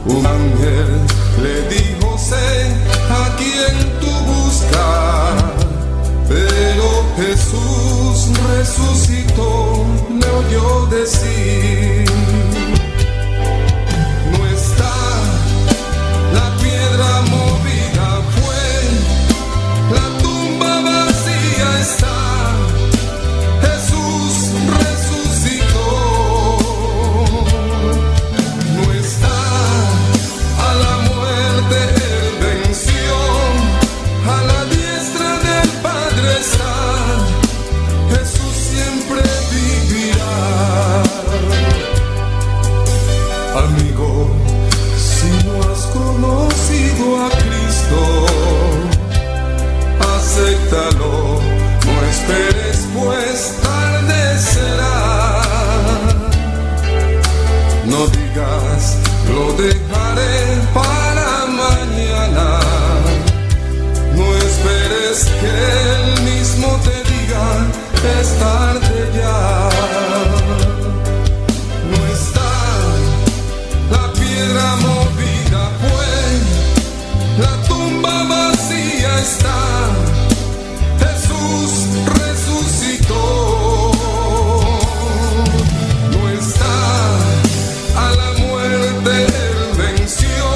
Un ángel le dijo: sé a quien tú buscas. Pero Jesús resucitó, le oyó decir: no está la piedra movida, fue la tumba vacía está. Jesús resucitó, no está a la muerte, él venció, a la diestra del Padre está. Jesús siempre vivirá. Amigo, si no has conocido a Cristo, acéptalo, no esperes, pues tarde será. No digas: lo dejaré para mañana. No esperes que él mismo te diga: es tarde ya. No está la piedra movida, fue la tumba vacía está. Jesús resucitó, no está a la muerte, él venció,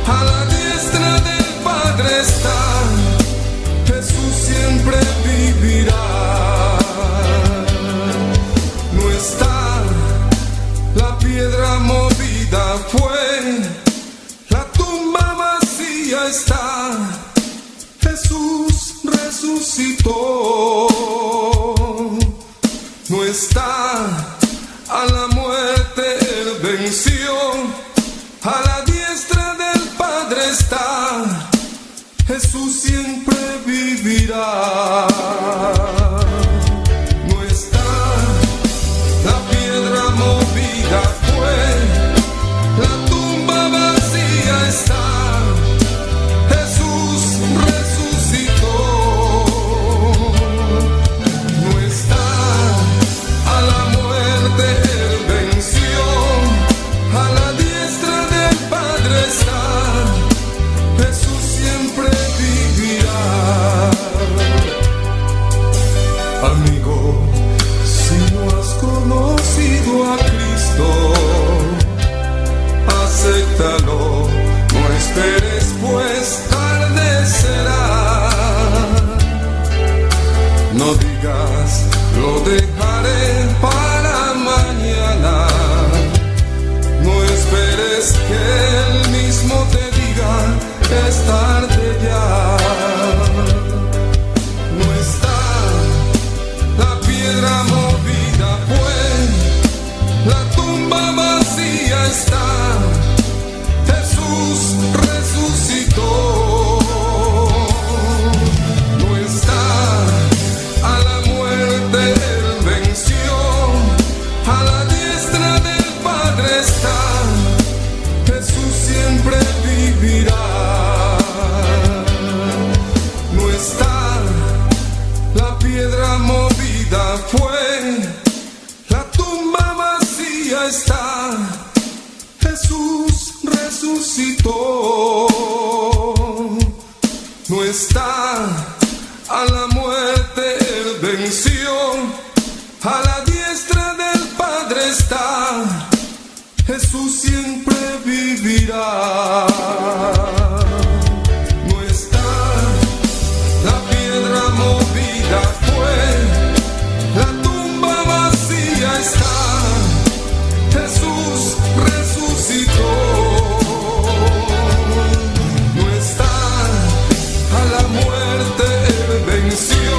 a la diestra del Padre está. Jesús siempre vivirá. No está la piedra movida, fue la tumba vacía está. Jesús resucitó, no está a la muerte, él venció, a la diestra del Padre está. Jesús siempre vivirá. No está la piedra movida, fue la tumba vacía está. Jesús resucitó, no está a la muerte, él venció, a la diestra del Padre está. Jesús siempre vivirá. Amigo, si no has conocido a Cristo, acéptalo, no esperes, pues tarde será. No digas: lo dejaré para mañana. No esperes que él mismo te diga: es tarde ya. No está la piedra movida, fue la tumba vacía está. Jesús resucitó, no está a la muerte, él venció, a la diestra del Padre está. Jesús siempre vivirá. No está la piedra movida, fue la tumba vacía está. Jesús resucitó, no está a la muerte, él venció, a la diestra del Padre está. Jesús siempre vivirá. No está la piedra movida, fue la tumba vacía está. Jesús resucitó, no está a la muerte, él venció,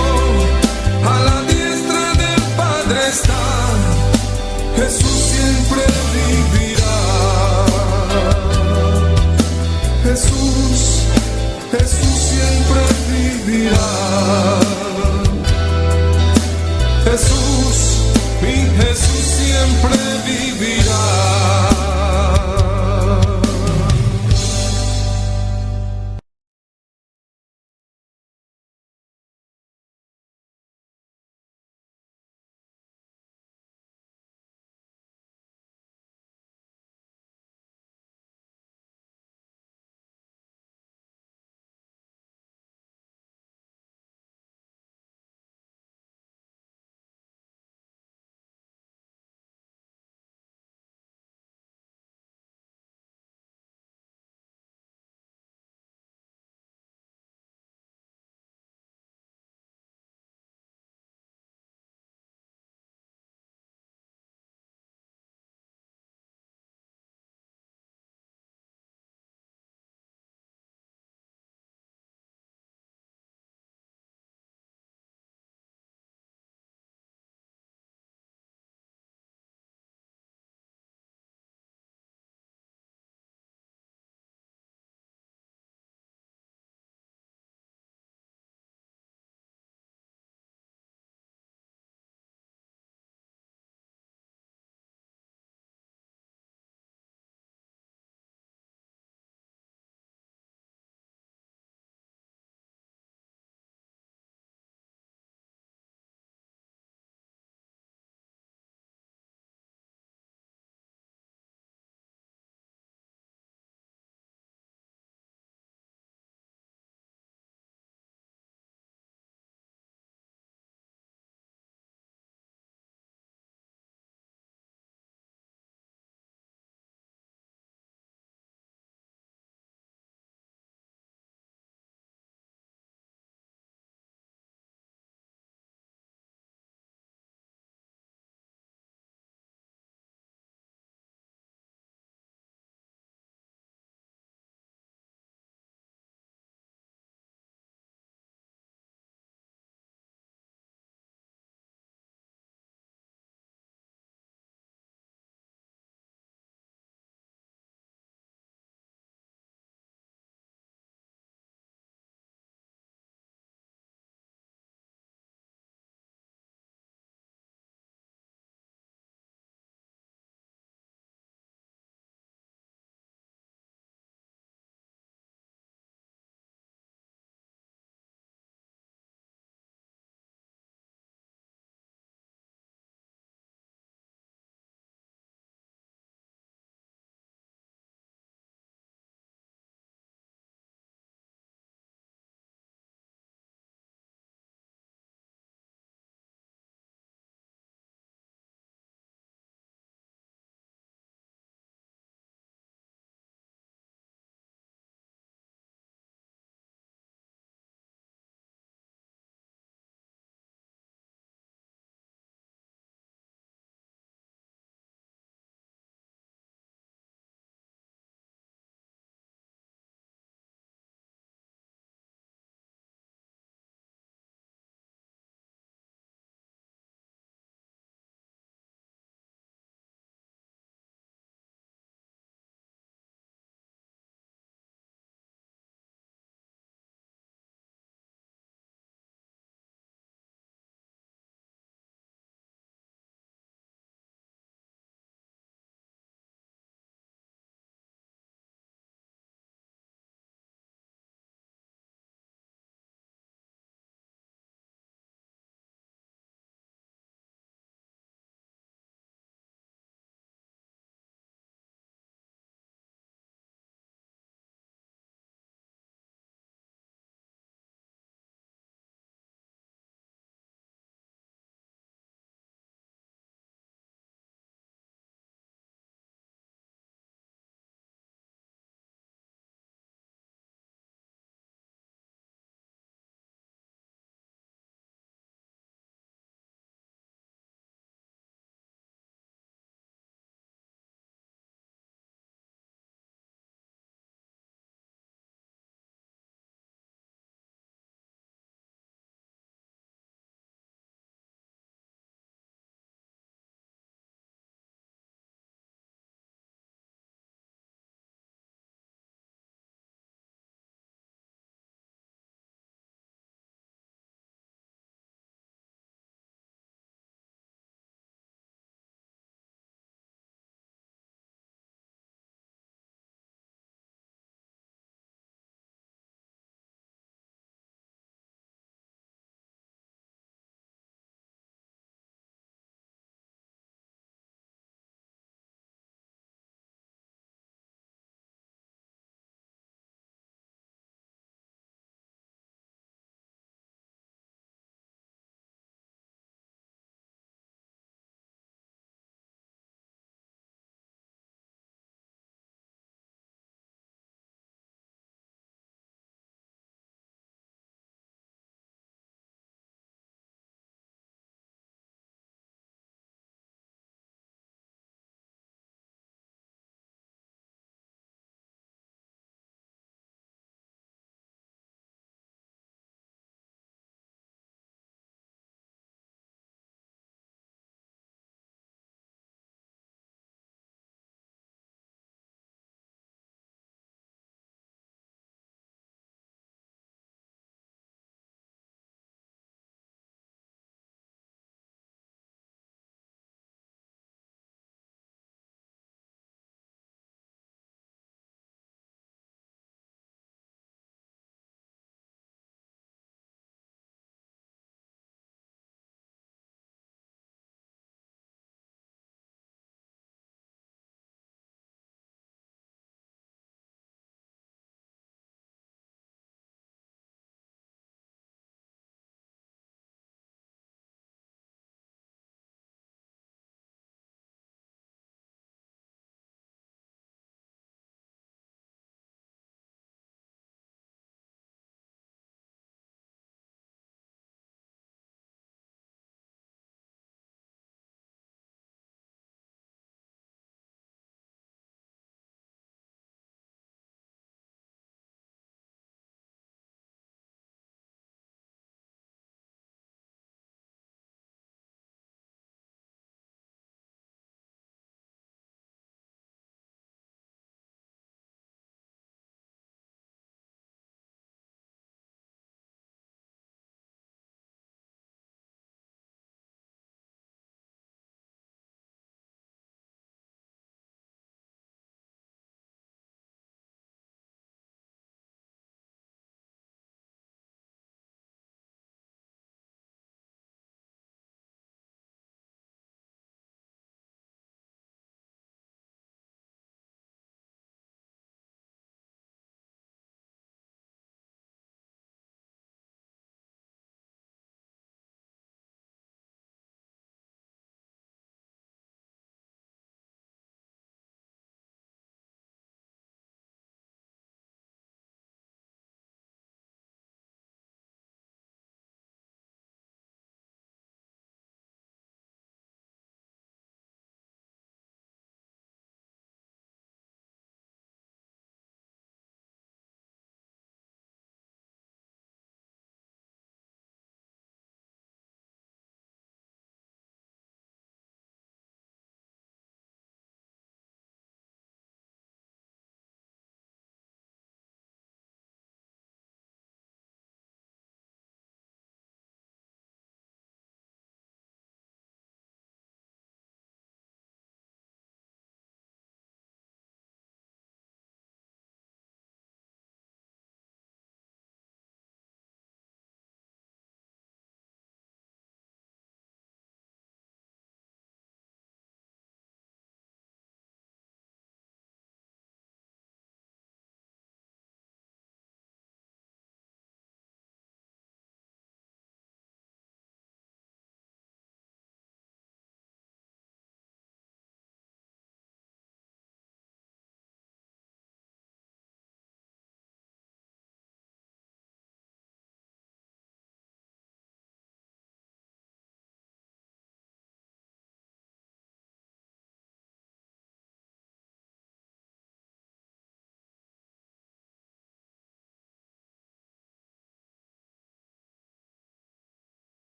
a la diestra del Padre está. Jesús siempre vivirá. Jesús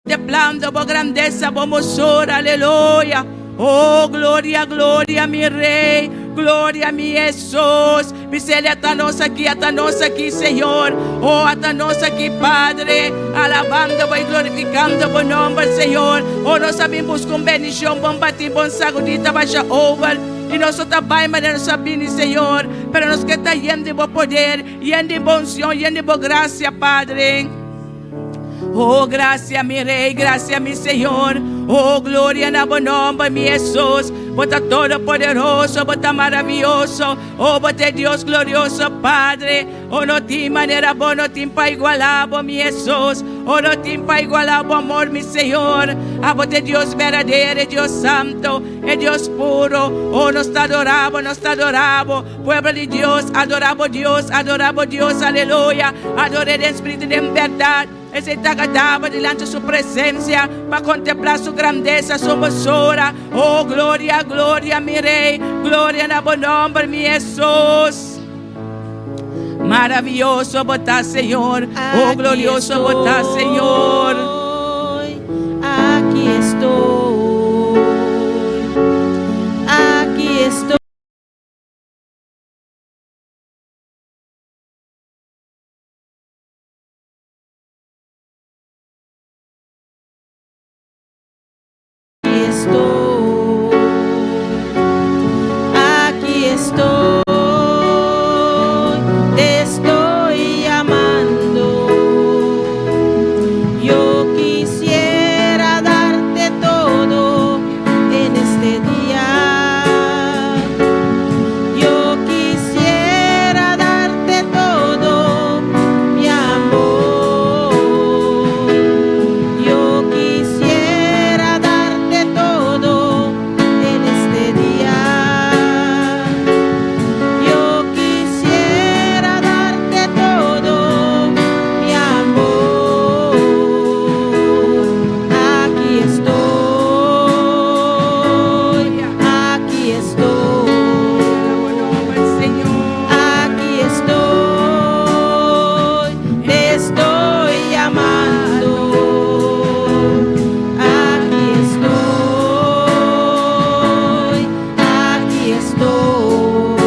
contemplando por grandeza, por hermosura, aleluya. Oh, gloria, gloria, mi Rey, gloria, mi Jesús. Misericordia hasta nos aquí, Señor. Oh, hasta nos aquí, Padre, alabando y glorificando por nombre, Señor. Oh, nós sabemos com bendição, bom batir, bom sagudita, baixa over. E nós trabalhamos, nós sabemos, Senhor, para nós que está lleno de bom poder, lleno de bom unção, lleno de boa graça, Padre. Oh, gracias, mi Rey, gracias, mi Señor. Oh, gloria en buen nombre, mi Jesús. Bota todo poderoso, bota maravilloso. Oh, bota Dios glorioso, Padre. Oh, no tiene manera boa, no tiene para igualar, mi Jesús. Oh, no tiene para igualar, amor, mi Señor. Ah, bota Dios verdadeiro, Dios santo, Dios puro. Oh, nos adoramos. Pueblo de Dios, adoramos Dios, aleluya. Adore el Espíritu de verdad. Ese está agradable delante de su presencia para contemplar su grandeza, su hermosura. Oh, gloria, gloria, mi Rey, gloria en buen nombre, mi Jesús. Maravilloso botar, Señor. Oh, glorioso botar, Señor. Aquí estoy. Aquí estoy. Aquí estoy, te estoy llamando. Yo quisiera darte todo en este día. Yo quisiera darte todo, mi amor. Yo quisiera darte todo en este día. Yo quisiera darte todo, mi amor. Aquí estoy, aquí estoy. Aquí estoy, te estoy llamando. Aquí estoy, aquí estoy.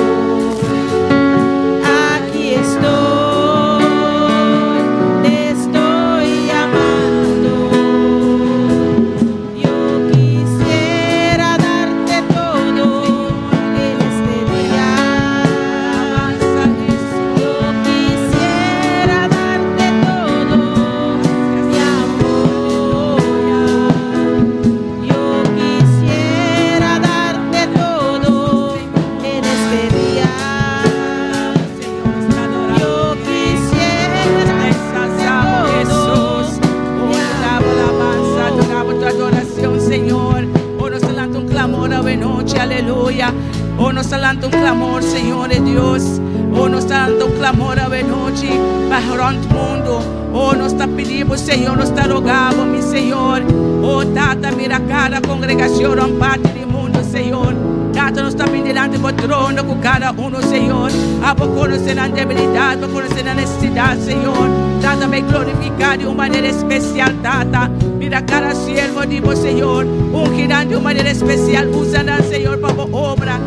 Aquí estoy, te estoy llamando. Yo quisiera darte todo en este día. Yo quisiera darte todo, mi amor. Yo quisiera darte todo en este día. Yo quisiera darte todo, mi Adoramos tu adoración, Señor. Oh, nos alanta un clamor a noche, aleluya. Oh, nos alanta un clamor, Señor de Dios. Oh, nos alanta un clamor a noche para el mundo. Oh, nos está pidiendo, Señor, nos está rogando, mi Señor. Oh, Tata, mira cada congregación en parte del mundo, Señor. Tata, nos está pidiendo delante del trono con cada uno, Señor. A por conocer la debilidad, por conocer la necesidad, Señor. Tata, me glorificar de una manera especial, Tata. Mira cada siervo, digo, Señor. Ungirán de una manera especial, usarán, Señor, para obra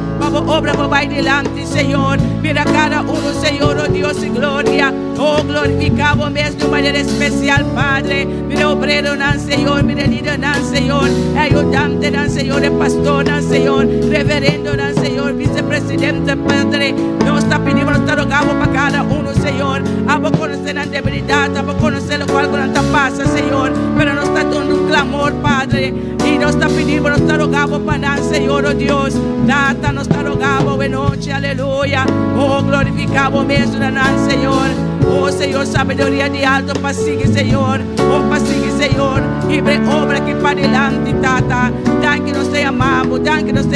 para va delante, Señor. Mira cada uno, Señor, oh Dios y gloria. Oh, glorificamos mesmo de una manera especial, Padre. Mira obrero, nan, Señor. Mira líder, nan, Señor. Ayudante, nan, Señor. Pastor, nan, Señor. Reverendo, nan, Señor. Vicepresidente, Padre. Nos está pidiendo, nos está rogando para cada uno, Señor. A conocer la debilidad, a conocer lo cual no pasa, Señor. Pero nos está dando un clamor, Padre. Y nos está pidiendo, nos está rogando para nada, Señor, oh Dios. Data, nos está rogando de noche, aleluya. Oh, glorificamos mesmo, nan, Señor. Oh, Señor, sabedoria de alto, pasigue, Señor. Oh, pasigue, Señor. E obra aqui para adelante, Tata. Dan que nos te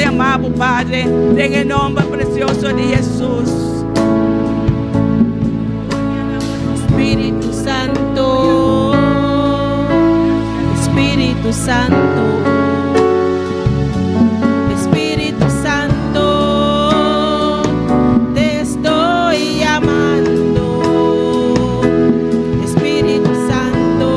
amamos, Padre. En el nombre precioso de Jesús. Espíritu Santo, Espíritu Santo, Espíritu Santo, te estoy llamando. Espíritu Santo,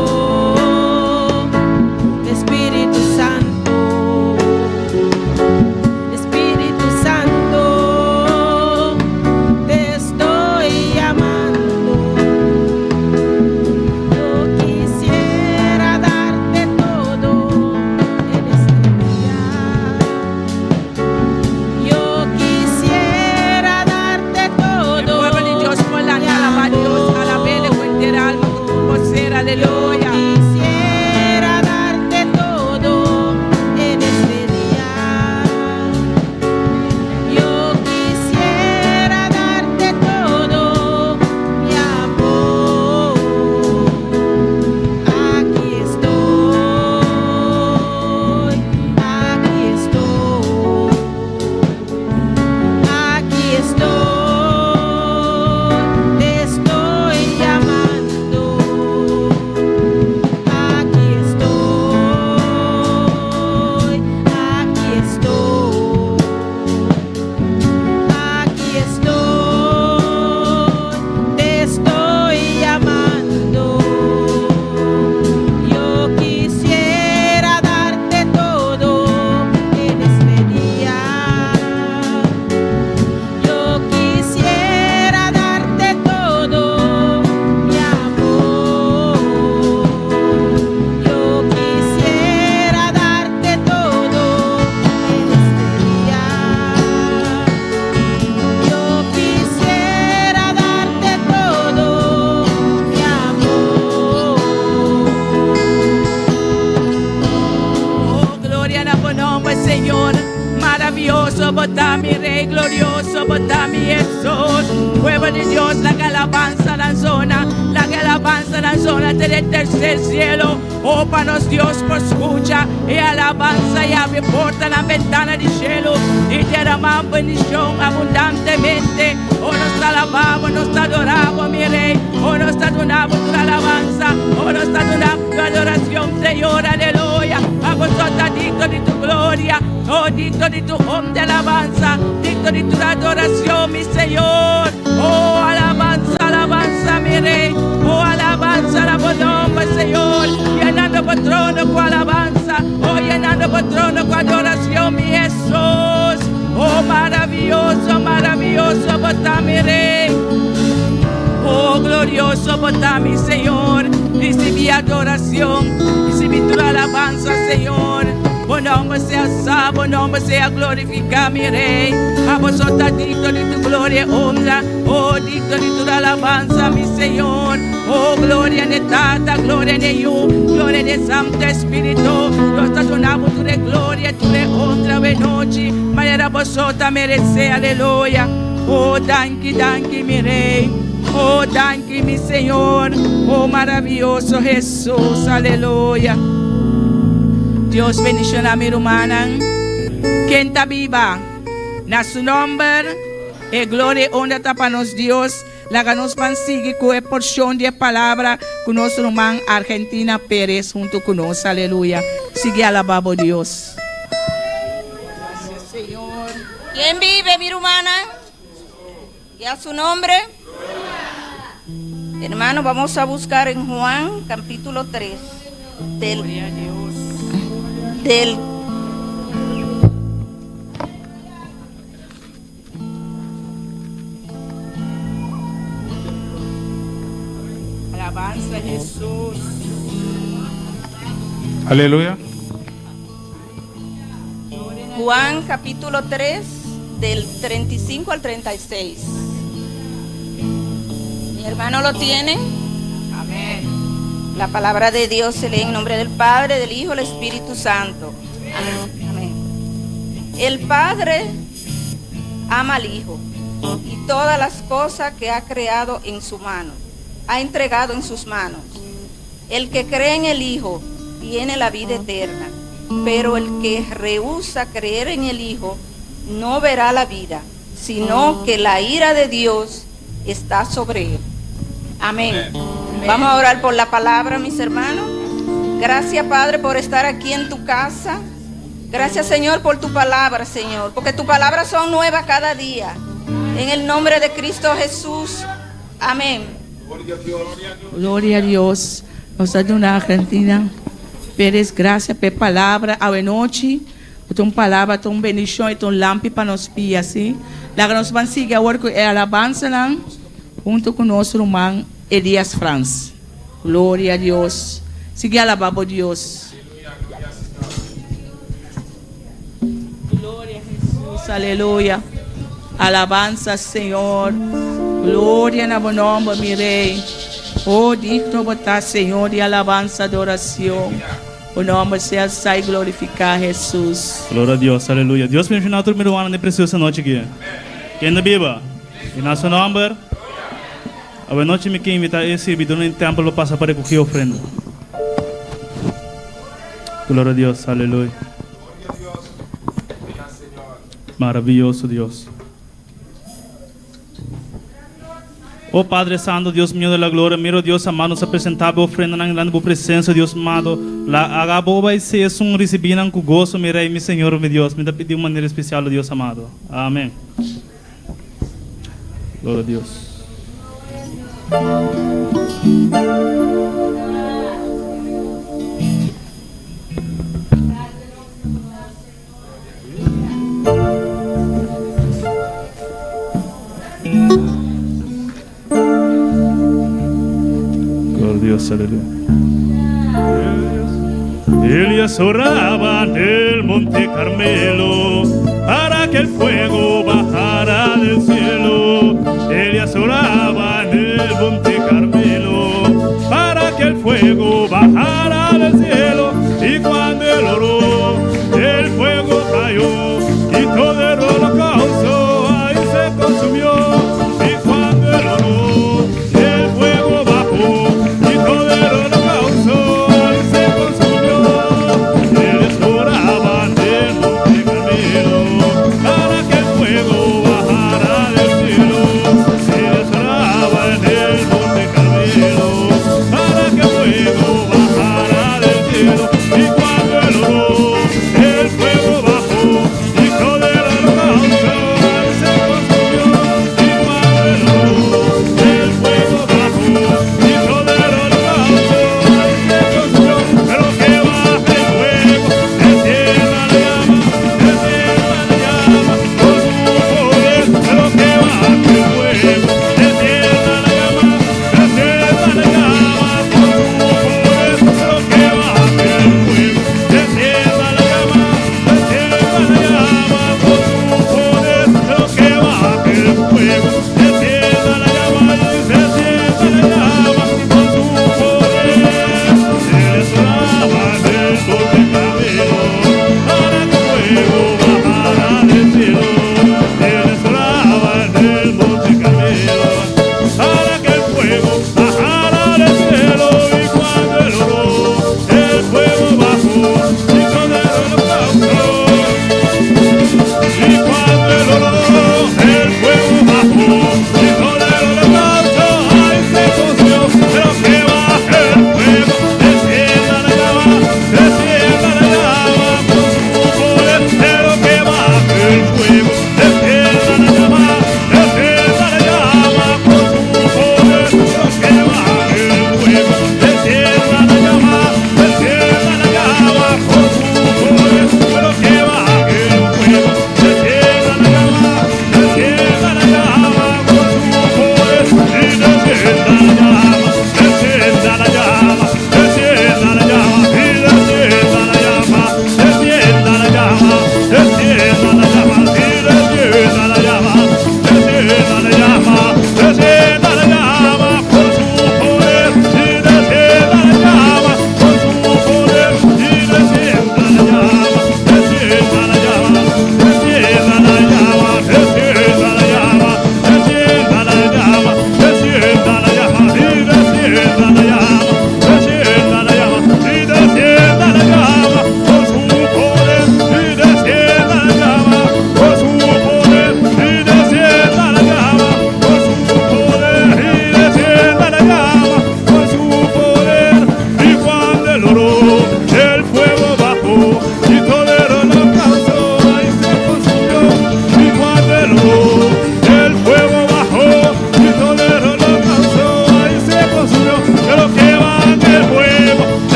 aleluya. Quisiera darte todo en este día. Yo quisiera darte todo, mi amor. Aquí estoy, aquí estoy, aquí estoy, te estoy llamando. Aquí estoy, aquí estoy, aquí estoy, te estoy llamando. Yo quisiera darte todo en este día. Yo quisiera darte todo, mi amor. Yo quisiera darte todo en este día. Yo quisiera darte todo, mi amor. Oh, gloria a tu nombre, Señor. Maravilloso, bota mi rey, glorioso, bota mi Jesús. Pueblo de Dios, la que alabanza la zona, la que alabanza la zona del tercer cielo. Ópanos Dios por escucha y alabanza y abre puerta la ventana del cielo y derramamos bendición abundantemente. Oh, nos alabamos, nos adoramos, mi rey. Oh, nos adoramos tu alabanza. Oh, nos adoramos tu adoración, Señor, aleluya. A vosotros digno de tu gloria. Oh, digno de tu honra de alabanza, digno de tu adoración, mi Señor. Oh, alabanza, alabanza, mi rey. Oh, alabanza, la nombre, Señor. Llenando por trono con alabanza. Oh, llenando por trono con adoración, mi Jesús. Oh, maravilloso, maravilloso, bota mi rey. Oh, glorioso, bota mi Señor. Recibí adoración, recibí tu alabanza, Señor. Buen nombre sea salvo, buen nombre sea glorificado, mi rey. A vosotros digno de tu gloria, honra. Oh, digno de tu alabanza, mi Señor. Oh, gloria de Tata, gloria de Hijo, gloria de Santo Espíritu. Nos adoramos tu de gloria, tu de honra, de noche. Mañana vosotros merece, aleluya. Oh, danke, danke, mi rey. Oh, danke, mi Señor. Oh, maravilloso Jesús, aleluya. Dios bendiga a mi hermana. Quien está viva, na su nombre, e gloria y honra está para nos Dios. La que nos van a seguir con la porción de palabra con nuestro hermano Argentina Pérez junto con nosotros. Aleluya. Sigue alabando a Dios. Gracias, Señor. ¿Quién vive, mi hermana? ¿Y a su nombre? Hermano, vamos a buscar en Juan capítulo 3 Gloria a Dios. del Alabanza a Jesús. Aleluya. Juan capítulo 3 del 35 al 36. Mi hermano lo tiene. Amén. La palabra de Dios se lee en nombre del Padre, del Hijo y del Espíritu Santo. Amén. El Padre ama al Hijo y todas las cosas que ha creado en su mano, ha entregado en sus manos. El que cree en el Hijo tiene la vida eterna, pero el que rehúsa creer en el Hijo no verá la vida, sino que la ira de Dios está sobre él. Amén. Vamos a orar por la palabra, mis hermanos. Gracias, Padre, por estar aquí en tu casa. Gracias, Señor, por tu palabra, Señor, porque tus palabras son nuevas cada día. En el nombre de Cristo Jesús. Amén. Gloria a Dios. Nos da una Argentina Pérez, gracias por palabra. A noche, tu palabra, tu bendición y tu lámpara para nos pies, ¿sí? La que nos van a seguir ahora con alabanza junto con nuestro hermano Elías Franz. Gloria a Dios. Sigue alabando a Dios. Gloria a Jesús, aleluya. Alabanza, Señor. Gloria en el nombre, mi rey. Oh, digno estás, Señor, de alabanza, adoración. O nombre sea alzado y glorificado, Jesús. Glória a Deus, aleluia. Deus me ensinou todo primeiro ano de preciosa noite aqui. Quem ainda biba? E nosso nome, a noite me quer invitar a servir no templo para para recoger ofrenda. Glória a Deus, aleluia. Maravilhoso Deus. Oh Padre Santo, Dios mío de la gloria, miro Dios amado, nos apresentaba ofrenda na grande presença, Deus amado. La agabo vai ser um receber com gozo, meu rei, meu Senhor, meu Deus. Me dá pedir de uma maneira especial, Deus amado. Amém. Glória a Deus. Dios, aleluya. Elías oraba en el monte Carmelo para que el fuego bajara del cielo. Elías oraba en el monte Carmelo para que el fuego bajara del cielo. Y cuando él oró, el fuego cayó y todo el holocausto ahí se consumió. Y cuando él oró, el fuego bajó. Para que el fuego bajara del cielo.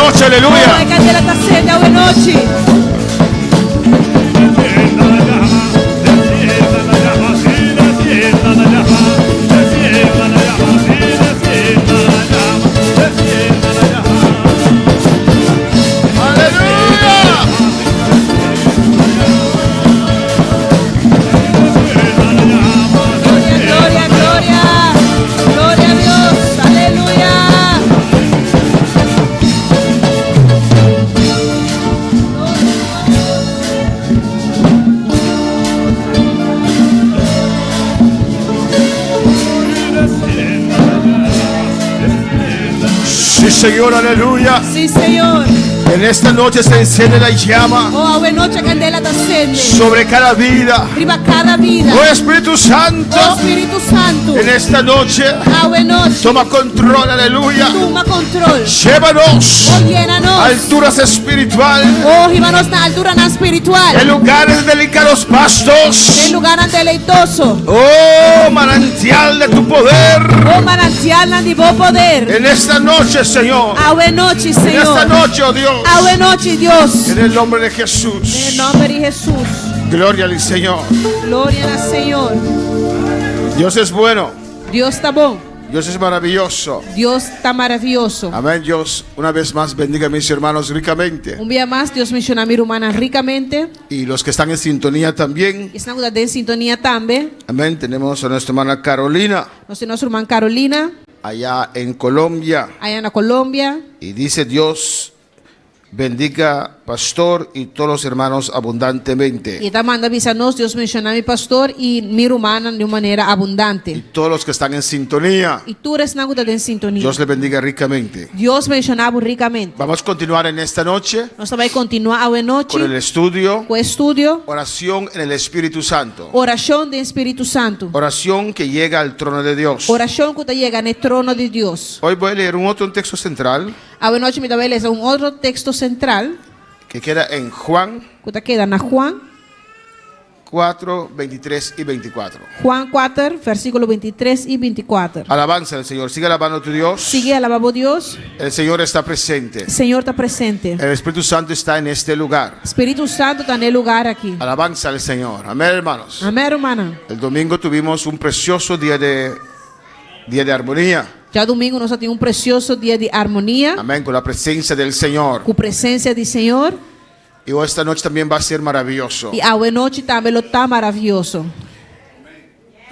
noche, Oh, aleluya. e candela t'accende a noche. Descienda la llama, descienda la llama, sí, descienda la llama, descienda la llama, sí, descienda la llama, descienda la llama. Aleluya. Gloria, gloria, gloria. Gloria a Dios. Aleluya. Sí, Señor, aleluya. Sí, Señor. En esta noche se enciende la llama Oh, a noche a candela t'accende. sobre cada vida. Prima cada vida. Oh Espíritu Santo, Oh, Spirito Santo. en esta noche A noche. toma control, aleluya. Toma control. Llévanos Oh, a llénanos. alturas espirituales, Oh, llévanos na altura na espiritual. en lugares de delicados pastos. En lugar deleitoso. Oh manantial de tu poder. Oh, manancial na di bo poder. En esta noche, Señor. A noche, En esta Señor. noche, oh Dios. A noche, Dios. En el nombre de En Jesús. el nombre de Jesús. Gloria al Señor. Gloria al Señor. Dios es bueno. Dios está bom. Dios es maravilloso. Dios está maravilloso. Amén. Dios una vez más bendiga a mis hermanos ricamente. Un día más, Dios menciona a mi hermana ricamente. Y los que están en sintonía también. Y están en sintonía también. Amén. Tenemos a nuestra hermana Carolina Nuestra hermana Carolina, allá en Colombia. allá en Colombia. Y dice Dios bendiga pastor y todos los hermanos abundantemente. Y esta manda avisarnos, Dios menciona a mi pastor y mi hermana de una manera Y abundante. todos los que están en sintonía. Y tú eres en sintonía. Dios le bendiga ricamente. Dios mencionaba ricamente. Vamos a continuar en esta noche Nós vai continuar a noite con el estudio. com o estudio, Oración en el Espíritu Santo. oração do Espírito Santo. Oración que llega al trono de Dios. Oração que chega no trono de Deus. Hoy voy a leer un otro texto central A noite me dá beleza outro texto central que queda en Juan que queda na Juan 4, 23 y 24. Juan 4, versículo 23 y 24. Alabanza al Señor. Sigue alabando a tu Dios. Sigue alabando Deus. El Señor está presente. O Senhor está presente. El Espíritu Santo está en este lugar. Espírito Santo está no lugar aqui. Alabanza al Señor. Amén, hermanos. Amém, hermana. El domingo tuvimos un precioso día de armonía. Já domingo nós temos precioso dia de harmonia, Amén. Con la presencia del Señor. com presença do Senhor. Y hoy esta noche también va a ser maravilloso. E a noite também está maravilhoso.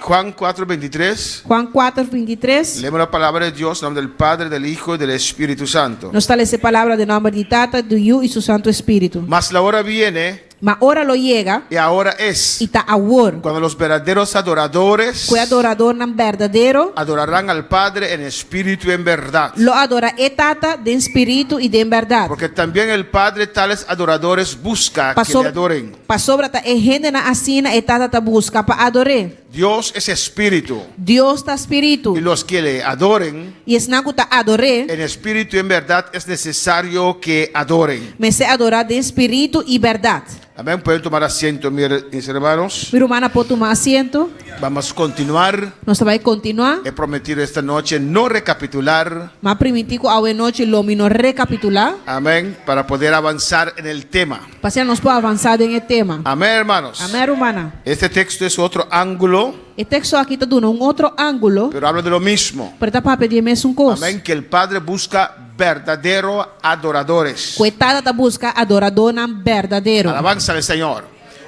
Juan 4, 23. Juan 4, 23. Leemos la palabra de Dios en nombre del Padre, del Hijo y del Espíritu Santo. Nós está essa palavra de nome de Tata, do Yu e seu Santo Espírito. Mas la hora viene Mas hora lo chega y ahora es e está agora. cuando los verdaderos adoradores Que o adorador não verdadeiro adorarán al Padre en espíritu y en verdad. lo adora e Tata de espírito e de verdade. Porque también el Padre tales adoradores busca que le adoren. Para sobre ta e gente na assina e Tata ta busca para adorar. Dios es espíritu Deus está espírito y los que le adoren e esnago ta adorar, en espíritu y en verdad es necesario que adoren. mas se adorar de espírito e verdade. Amén. Pueden tomar asiento, mis hermanos. Mi hermana pode tomar assento. Vamos a continuar. Nós vai continuar. He prometido esta noche no recapitular. Mas primitico a noite lo mino recapitular. Amén. Para poder avanzar en el tema. Para nós pode avançar em tema. Amén, hermanos. Amém, hermana. Este texto es otro ángulo, O texto aqui está dando outro ângulo. pero habla de lo mismo. Para estar para pedir mesmo coisa. Amén. Que el Padre busca verdaderos adoradores. Coitada da busca adorador não verdadeiro. Alabanza al Señor.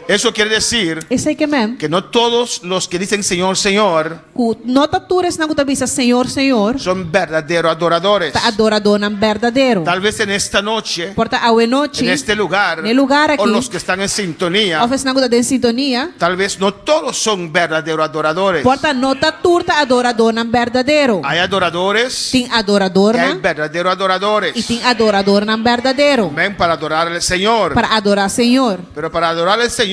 Eso quiere decir Esse aí que mesmo. que no todos los que dicen Señor, Señor Nota tures na gutabisa Senhor, Senhor. son verdaderos adoradores. Ta adorador não verdadeiro. Tal vez en esta noche, Porta a noite. en este lugar, En lugar o aquí. los que están en sintonía, Ofes na guta de sintonia. tal vez no todos son verdaderos adoradores. Porta nota turta adorador não verdadeiro. Hay adoradores Tem adorador y hay não verdaderos adoradores. e tem adorador não verdadeiro. Amén, para adorar al Señor. Para adorar Senhor. Pero para adorar al Señor,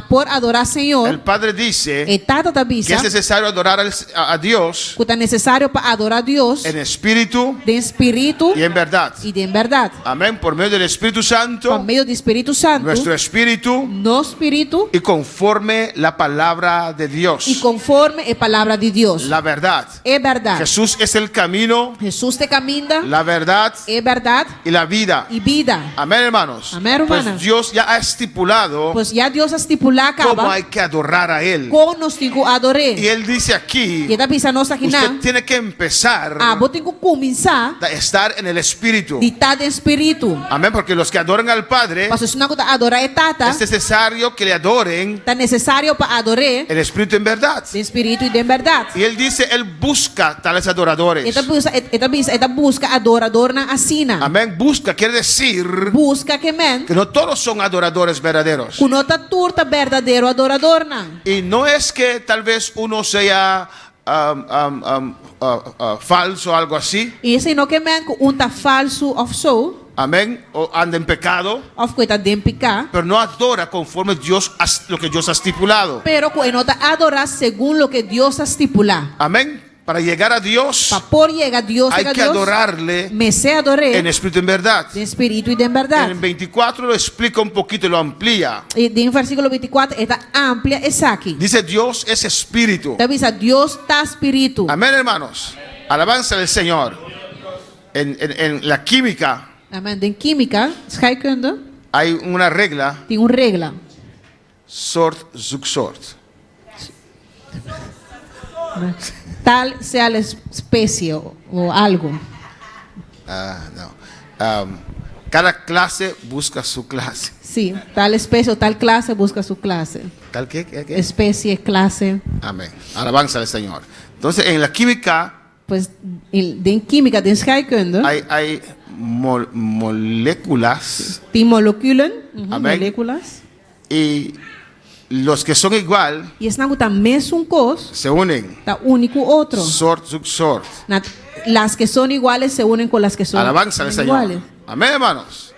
por adorar Senhor, el Padre dice e tata que tabisa, es necesario adorar a Dios que é necessário para adorar Deus en espíritu de espírito y en verdad. e de verdade. Amén. Por medio del Espíritu Por Santo, meio do Espírito Santo, nuestro espíritu no espírito y conforme la palabra de e Dios. conforme a palavra de Deus. La verdad. É verdade. Jesús es el camino, Jesus te caminha, la verdad é verdade y la vida. e vida. Amén, hermanos. Amén, hermanos. Pues Dios ya ha estipulado Pois já Deus estipular cómo acaba hay que adorar a Él. com nos tigo Y adorei. Él dice aquí, E tá pensando nossa aqui usted na, tiene que empezar vou ter que começar a estar en el Espíritu. de estar de espírito. Amén, porque los que adoran al Padre, Mas se não que adorar é tata, es necesario que le adoren tá necessário para adorar el Espíritu en verdad. de espírito e de verdade. Y Él dice, Él busca tales adoradores. Esta busca adorador na assina. Amén, busca quiere decir Busca que men, que no todos son adoradores verdaderos. que não tá turta verdadeiro adorador na. Y no es que tal vez uno sea falso o algo así. E sino que men que tá falso of so, Amén, o anda en pecado, of que tá dem picar, pero no adora conforme lo que Dios ha estipulado. pero que não tá adorar segundo lo que Deus estipular. Amén. Para llegar a Dios Para por llegar a Deus, hay que adorarle me se adoré en espíritu en verdad. de espírito e de En verdade. el 24 lo explica un poquito y lo amplía. E em versículo 24 está amplia essa aqui. Dice, Dios es espíritu. Então diz, Deus tá espírito. Amén, hermanos. Alabanza del Señor. En la química Amém. Em química, scheikunde, hay una regla, tem regla. sort zoek sort. Tal sea la especie o algo. No. Cada clase busca su clase. Sí, tal especie o tal clase busca su clase. ¿Tal qué? Especie, clase. Amén. Alabanza del Señor. Entonces, en la química Pues en química, en scheikunde, hay moléculas tem moléculas, Amén. moléculas. y los que son igual E esse não tá mesmo cos, se unen. tá único outro. Sort zoek sort. Las que son iguales se unen con las que son Alabanza del Señor. iguales. Amén, hermanos.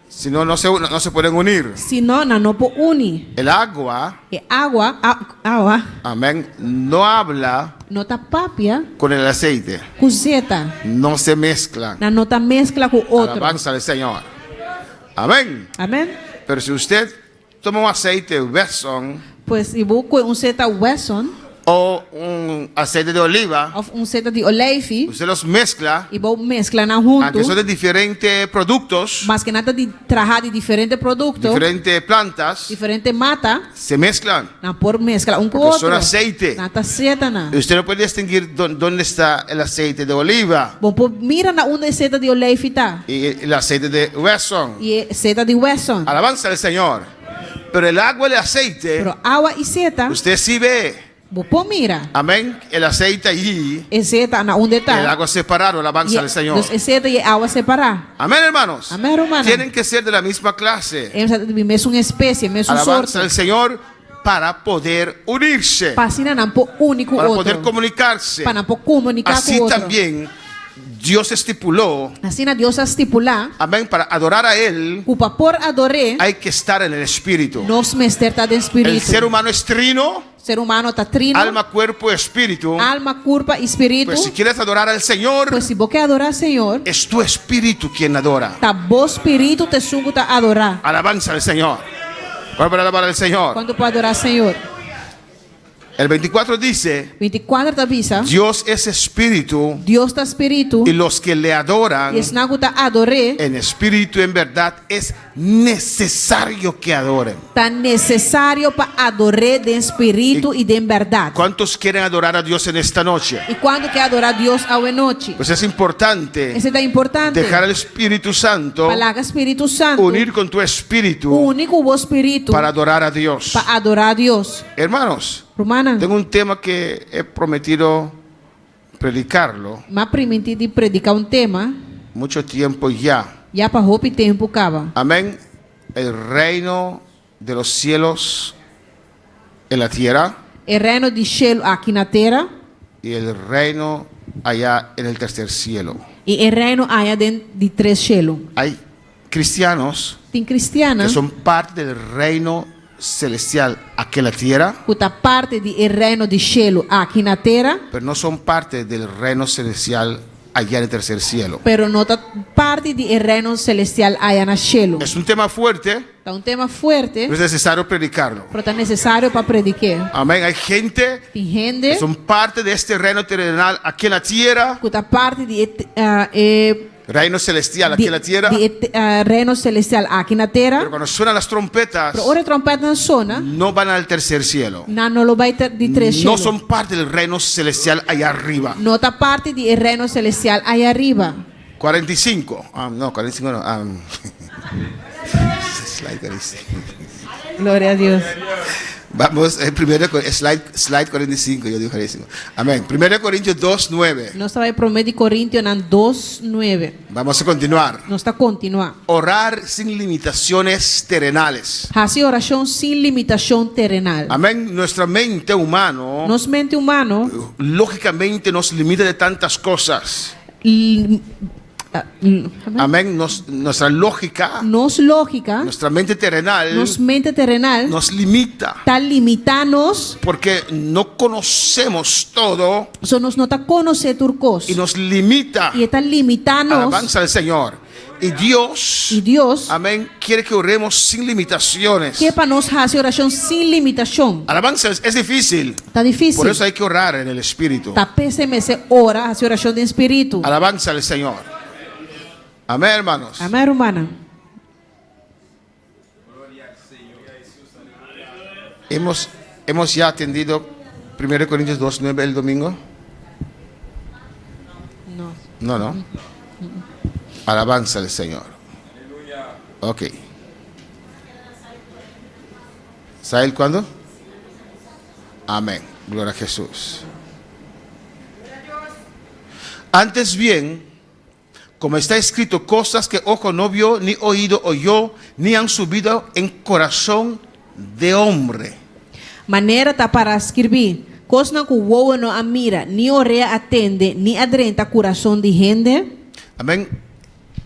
Si no, no se pueden unir. Si no, no puede unir. El agua, Agua, amén, no habla no está papia, con el aceite. cuzeta, No se mezclan. no está mezcla con otro. Alabanza del Señor. Amén. Amén. Pero si usted toma un aceite Wesson Pues si busco un zeta Wesson o un aceite de oliva, o un zeta de oleive usted los mezcla, y vou mezclar na junto, aunque son de diferentes productos, mas que nada de trabajar de diferentes productos, diferentes plantas, diferente mata, se mezclan. na por mezcla un con Porque otro. son aceite. Nata zeta na. Y usted no puede distinguir dónde está el aceite de oliva Bom, mira na una zeta de oleive tá y el aceite de Wesson. e zeta de Wesson. Alabanza al Señor. Pero el agua y el aceite, Pero agua y zeta, usted sí ve. vos mira, Amén. El aceite allí, es zeta na onde el tá. agua separado, alabanza al Señor. Dos es zeta e agua separar. Amén, hermanos. Amén, hermano. Tienen que ser de la misma clase. Es una especie, es un Alabanza sorte. al Señor para poder unirse, Pasina na po único para outro. poder comunicarse. Para po comunicar Así com outro. también Dios estipuló, Assim na Deus estipular, amén, para adorar a Él culpa por adorar, hay que estar en el Espíritu. nos mester tá de El espírito. ser humano es trino, Ser humano tá trino, alma, cuerpo, espíritu. alma, culpa, espírito. Pues si quieres adorar al Señor, Pues si vos quer adorar Senhor, es tu espíritu quien adora. tá vos espírito te sugo tá adorar. Alabanza al Señor. ¿Cuál para alabar al Señor? Quando pode adorar Senhor? El 24 dice, 24 tá visa, Dios es espíritu Deus tá espírito, y los que le adoran e esse nago tá adorar, en espíritu y en verdad es necesario que adoren. tá necessário para adorar de espírito e de verdade. ¿Cuántos quieren adorar a Dios en esta noche? E quando quer adorar Deus ao noite? Pues es importante Esse é importante. dejar al Espíritu Santo Palavra Espírito Santo. unir con tu espíritu Único o espírito para adorar a Dios. para adorar a Deus. Hermanos, Romana, tengo un tema que he prometido predicarlo mas permiti de predicar um tema, mucho tiempo ya. já para roupa e tempo acaba. Amén. El reino de los cielos en la tierra O reino de cielo aqui na terra y el reino allá en el tercer cielo. e o reino allá dentro de três cielos. Hay cristianos Tem cristiana que son parte del reino celestial aquí en la tierra, Kuta parte do reino de cielo aqui na terra, pero no son parte del reino celestial allá en el tercer cielo. pero não tá parte do reino celestial aí na cielo. Es un tema fuerte, Tá tema forte, pero es necesario predicarlo. pero tá necessário para predicar. Amén. Hay gente Tem que gente son parte de este reino terrenal aquí en la tierra, kuta parte do reino celestial aquí en la tierra, reino celestial aqui na terra. pero cuando suenan las trompetas, Pero ora trompeta não sona, no van al tercer cielo. não lo vai ter de três No cielo. son parte del reino celestial allá arriba. Não tá parte do reino celestial aí arriba. 45. No, 45 no. Slide 45. Glória a Deus. Vamos, slide 45, yo digo 45. Amén. 1 Corintios 2:9. Nós estamos em 1 Coríntios 2:9. Vamos a continuar. Nós está continuar. Orar sin limitaciones terrenales. Fazer oração sem limitação terrenal. Amén. Nuestra mente humana, Nossa mente humano, lógicamente, nos limita de tantas cosas. Amén. Nuestra lógica, nossa lógica, nuestra mente terrenal, nossa mente terrenal, nos limita. está limitando-nos, Porque no conocemos todo só nós não está conhecendo turcos. y nos limita. E está limitando-nos. Alabanza al Señor. Y Dios, E Deus amén, quiere que oremos sin limitaciones. quer para nós fazer oração sem limitação. Alabanza es difícil. Está difícil. Por eso hay que orar en el Espíritu. Está PCMC ora, fazer oração de espírito. Alabanza al Señor. Amén, hermanos. Amém, humana. Hemos ya atendido 1 Corintios 2:9 el domingo. No. Alabanza al Señor. Ok. ¿Sabe cuándo? Amén. Gloria a Jesús. Antes bien, como está escrito, cosas que ojo no vio, ni oído oyó, ni han subido en corazón de hombre. Maneira tá para escrever. Coisa que o uou não a mira, ni oreia atende, ni adrenta coração de gente. Amén.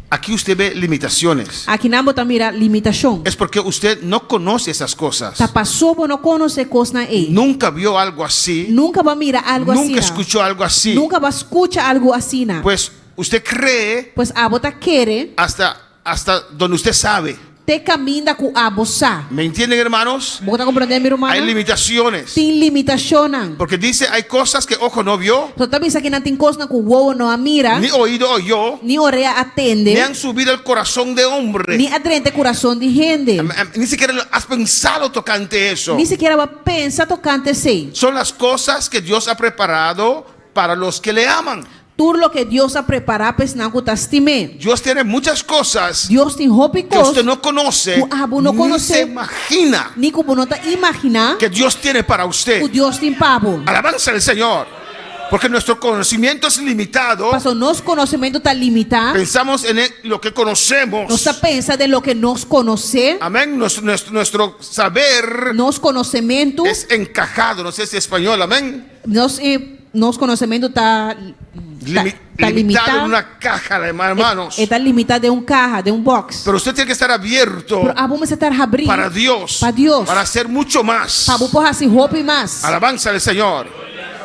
Aquí usted ve limitaciones. Aqui não bota mira limitação. Es porque usted no conoce esas cosas. Tá passou por não conhecer coisa aí. Nunca vio algo así. Nunca vai mirar algo assim. Nunca escuchó algo así. Nunca vai escutar algo assim. Pues usted cree Pois a bota querer hasta donde usted sabe. te caminha com a bossa. ¿Me entienden, hermanos? Bota compreender meu irmão? Hay limitaciones. Tem limitação. Porque dice, hay cosas que ojo no vio, Só também isso aqui não tem coisa que o uou não a mira, ni oído oyó, ni oreia atende, ni han subido al corazón de hombre. ni adrenta coração de gente. Ni siquiera has pensado tocante eso. Ni sequer vai pensar tocante sei. Son las cosas que Dios ha preparado para los que le aman. Tudo lo que Deus ha preparado para não estime. Dios tiene muchas cosas Deus tem roupa e que usted coisa. no conoce, No ni conoce. se imagina Ni como não tá imaginar que Dios tiene para usted. o Deus tem pavo. Alabanza al Señor. Porque nuestro conocimiento es limitado. Pastor, nosso conhecimento está limitado. Pensamos en lo que conocemos. Nós pensa de lo que nós conhece. Amén. Nuestro saber Nosso conhecimento, es encajado. No sé si es español. Amén. nosso conhecimento está Limitado en limitado. una caja, hermanos. Está limitado de caja, de box. Pero usted tiene que estar abierto Pero vamos estar abrindo para Dios. para Deus. Para hacer mucho más. Para pôr assim roupa e mais. Alabanza al Señor.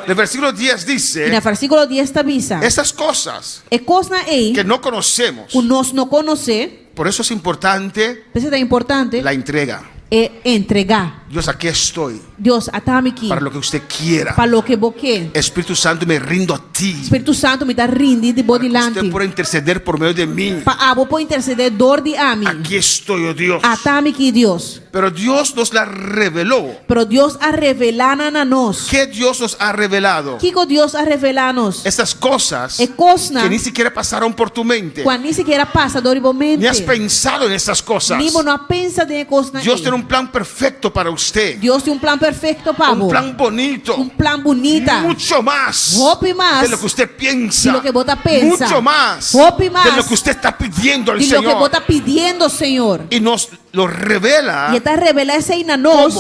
El versículo 10 E dice: no versículo 10 está avisa. estas cosas É coisa aí que no conocemos. que nós não conhece. Por eso es importante Por isso é importante la entrega. é entregar. Dios, aquí estoy Deus, atame aqui. para lo que usted quiera. Para lo que você. Espíritu Santo, me rindo a ti. Espírito Santo me dá rinde de bodilante. Usted puede interceder por medio de mí. Para vou interceder dor de a mim. Aquí estoy, oh Dios. Atame aqui, Deus. Pero Dios nos la reveló. Pero Deus a revelado a nós. ¿Qué Dios nos ha revelado? Que Deus a revelar a nós? Estas cosas É coisa que ni siquiera pasaron por tu mente. quando nem sequer passa dorivelmente. Ni has pensado en estas cosas. Nem não pensa de coisa aí. Dios tiene un plan perfecto para usted. Deus tem plan perfeito para Un plan bonito. plan bonita. Mucho más Roupa e mais. de lo que usted piensa. De lo que vos pensa. Mucho más Roupa e mais. de lo que usted está pidiendo al De lo que vos Señor. está pidiendo, Senhor. Y nos lo revela E está revelando isso aí na nós.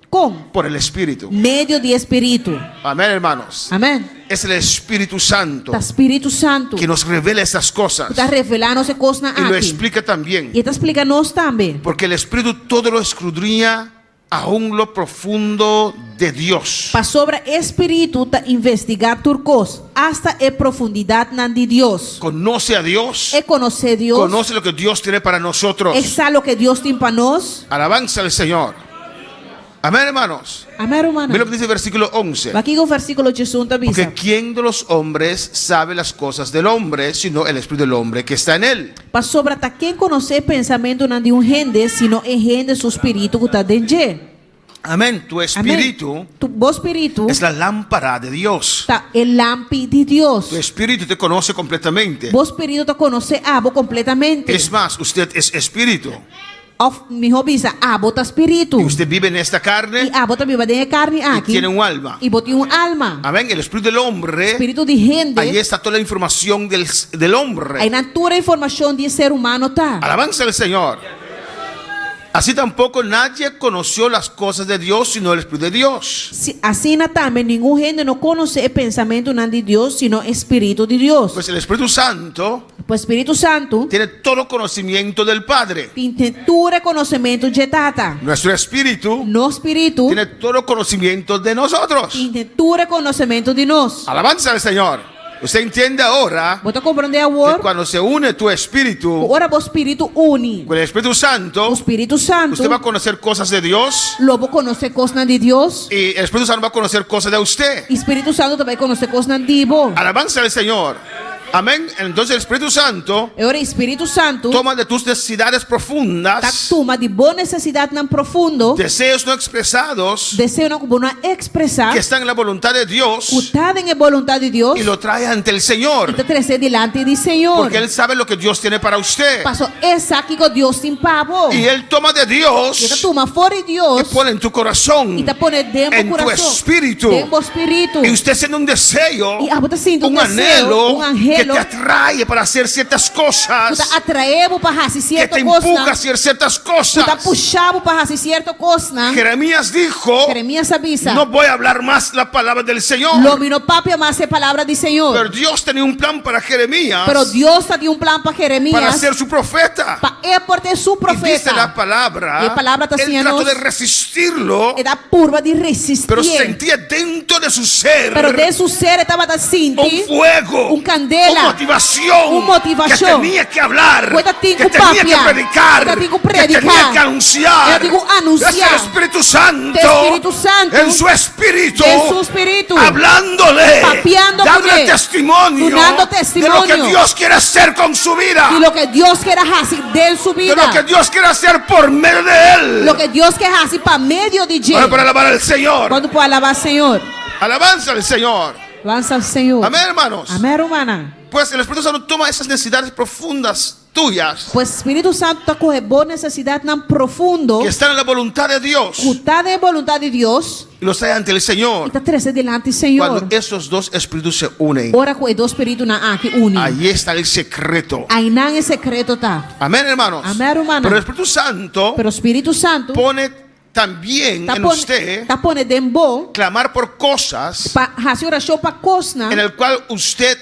¿Cómo? Por el Espíritu. Medio de Espírito. Amén, hermanos. Amém. Es el Espíritu Santo Está Espírito Santo. que nos revela estas cosas. Está revelando essa coisa Y lo aqui. explica también. E está explicando nós também. Porque el Espíritu todo lo escudriña aún lo profundo de Dios. Pa sobra espírito ta investigar turcos hasta a profundidade nan de Deus. Conoce a Dios. É conhecer Deus. Conoce lo que Dios tiene para nosotros. É saber o que Deus tem para nós. Alabanza al Señor. Amén, hermanos. Amém, irmã. Mira lo que dice el versículo 11. Aqui o versículo 18 Porque avisa. ¿quién de los hombres sabe las cosas del hombre, sino el espíritu del hombre que está en él? Pa sobra ta quem conhecer pensamento nan de gente, sino é gente su espírito que está dentro. Amén. Tu espíritu Tu bom espírito es la lámpara de Dios. tá é lampi de Deus. Tu espíritu te conoce completamente. Bom espírito ta conhecer abo completamente. Es más, usted es espíritu. Mi avisa abo ta espírito. Y usted vive en esta E carne abo ta viva dentro carne y aqui. tiene un alma. E bote alma. Amén. El espíritu del hombre, Espírito de gente. ahí está toda la información del hombre. Aí na toda a informação de ser humano tá. Alabanza al Señor. Así tampoco nadie conoció las cosas de Dios, sino el espíritu de Dios. Assim também nenhum gente não conhece o pensamento não de Deus, sino espírito de Deus. Pues el Espíritu Santo O Espírito Santo tiene todo conocimiento del Padre. tem todo conhecimento de Tata. Nuestro espíritu No espírito tiene todo conocimiento de nosotros. tem todo conhecimento de nós. Alabanza al Señor. Usted entiende ahora Você compreende que agora? cuando se une tu espíritu Ora o Espírito une. con el Espíritu O Santo, Espírito Santo usted va a conocer cosas de Dios logo conhecer coisas de Deus. y el Espíritu Santo va a conocer cosas de usted. Espírito Santo também conhecer coisas de Deus. Alabanza al Señor. Amén. Entonces el Espíritu Santo Ora Espírito Santo toma de tus necesidades tá profundas, toma de boa necessidade não profundo. deseos no expresados Desejo não como não expressar. que están en la voluntad de Dios Está em voluntade de Deus. y lo trae ante el E Señor, te trazer delante do Senhor. porque Él sabe lo que Dios tiene para usted. Passou essa aqui que Deus tem pavo. Y Él toma de E tá Dios toma fora de y Deus. pone en tu corazón, E tá pone dentro en do tu coração. espíritu. Dentro do espírito. Y usted siente un deseo, E você sente un anhelo um que anhelo te atrae para hacer ciertas cosas, que atraeva para fazer que certa te empuja a coisa. hacer ciertas Que cosas. puxava para fazer certa coisa. Jeremías dijo, Jeremias avisa. no voy a hablar más la palabra del Señor. Lomi no papi mais a palavra do Senhor. Pero Dios tenía un plan para Jeremías, Pero Deus tinha plano para para Jeremias. ser su profeta. Para por ter su Y dice la profeta. palabra, Y la palabra está él diciendo- trató de resistirlo, E da curva de resistir. pero sentía dentro de su ser Pero de su ser estava un sentindo fuego, un candela, una motivación, una motivación. que tenía que hablar, Cuenta que tico tenía que papia, predicar, cuenta tico que predicar, tenía que anunciar. que tico anunciar. Es el Espíritu Santo, El Espíritu Santo, en su espíritu, en su espíritu, hablándole, papeando con dándole él, testimonio, dando de lo que testimonio Dios quiere hacer con su vida, de lo que Deus quer fazer de sua de lo que vida. Dios quiere hacer por medio de él. Lo que Deus quer fazer para meio de Ahora, para gente. alabar al Señor. Quando pode alabar o Senhor, Alabanza al Señor. lança o Senhor. Amén, hermanos. Amém, humana. Pues el Espíritu Santo toma esas necesidades profundas tuyas, Pois o Espírito Santo está com boa necessidade não profundo, que están en la voluntad de Dios, que está na vontade de Deus, y los trae ante el e Señor. está trazendo delante do Senhor. Cuando esos dos espíritus se unen, Ora com os dois espíritos na aqui unem. ahí está el secreto. Aí não é secreto tá. Amén, hermanos. Amén, hermano. Pero el Espíritu Santo Pero o Espírito Santo pone también en usted está pone bom clamar por cosas para fazer oração para coisa, en el cual usted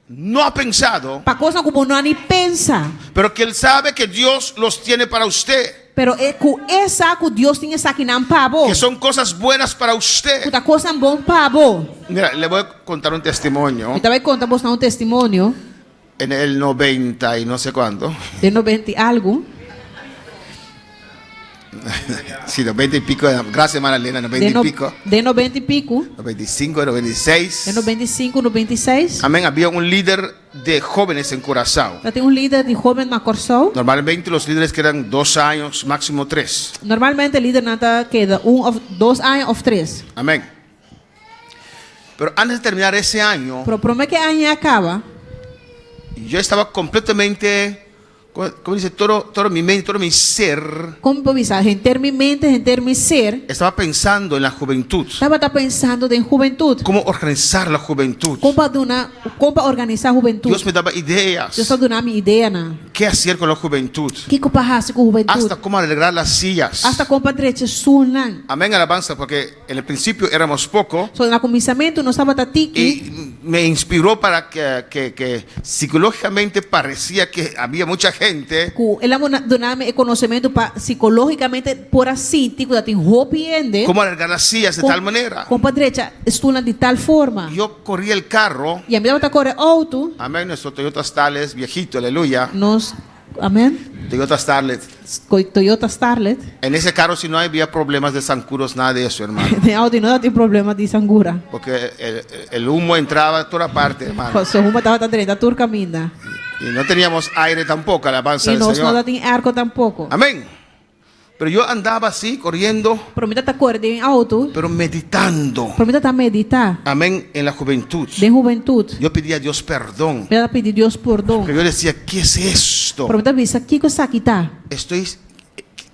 no ha pensado, para coisa como não nem pensa. pero que él sabe que Dios los tiene para usted, Pero é com essa que Deus tem essa aqui não pavo. que son cosas buenas para Que usted. tá coisa bom pavo. Mira, le voy a contar un testimonio. Então vai contar você um testemunho En el 90 y no sé cuándo, de 90 e algo. sí, 90 y pico, gracias hermana Elena, 90 y pico, De 90 e pico. 95, 96. De 95, 96. Amén, había un líder de jóvenes en Curazao. Já tem líder de jovem na Corsol. Normalmente los líderes quedan 2 años, máximo 3. Normalmente o líder nada queda 2 anos ou 3. Amén. Pero antes de terminar ese año, Pero promete que ano acaba. yo estaba completamente, ¿cómo dice? Todo mi mente, todo mi ser, Como improvisar, em mi mente, em mi ser, estaba pensando en la juventud. estava pensando em juventude. Cómo organizar la juventud. Como organizar a juventude. Dios me daba ideas. Eu só dou minha ideia, não. ¿Qué hacer con la juventud? O que eu faço com a juventude? Hasta cómo arreglar las sillas. Hasta como direito sul, não. Amén, alabanza, porque en el principio éramos poco So, no começamento, nós estava tiki. y me inspiró para que psicológicamente parecía que había mucha gente. Ela donava conhecimento para psicologicamente por assim, tipo da tem hopiende. Cómo alargar las sillas de tal manera. Com a direita estuna de tal forma. Yo corrí el carro. E a minha tá corre auto. Amén. Nuestro Toyota Starlet viejito, aleluya. Nós, amém. Toyota Starlet. Toyota Starlet. En ese carro si no había problemas de zancudos, nada de eso, hermano. De auto não tem problema de sangura. Porque el humo entraba a toda parte, hermano. Se rumo estava tá direita, tur caminha. Y no teníamos aire tampoco, alabanza E del nós não Señor. tem arco tampouco. Amén. Pero yo andaba así, corriendo, Para mim tá corre em auto. pero meditando. Para mim tá meditar. Amén. En la juventud. De juventude. Yo pedía a Dios perdón. Eu pedi Deus perdão. Porque yo decía, ¿qué es esto? Para mim tá vista aqui que aqui tá.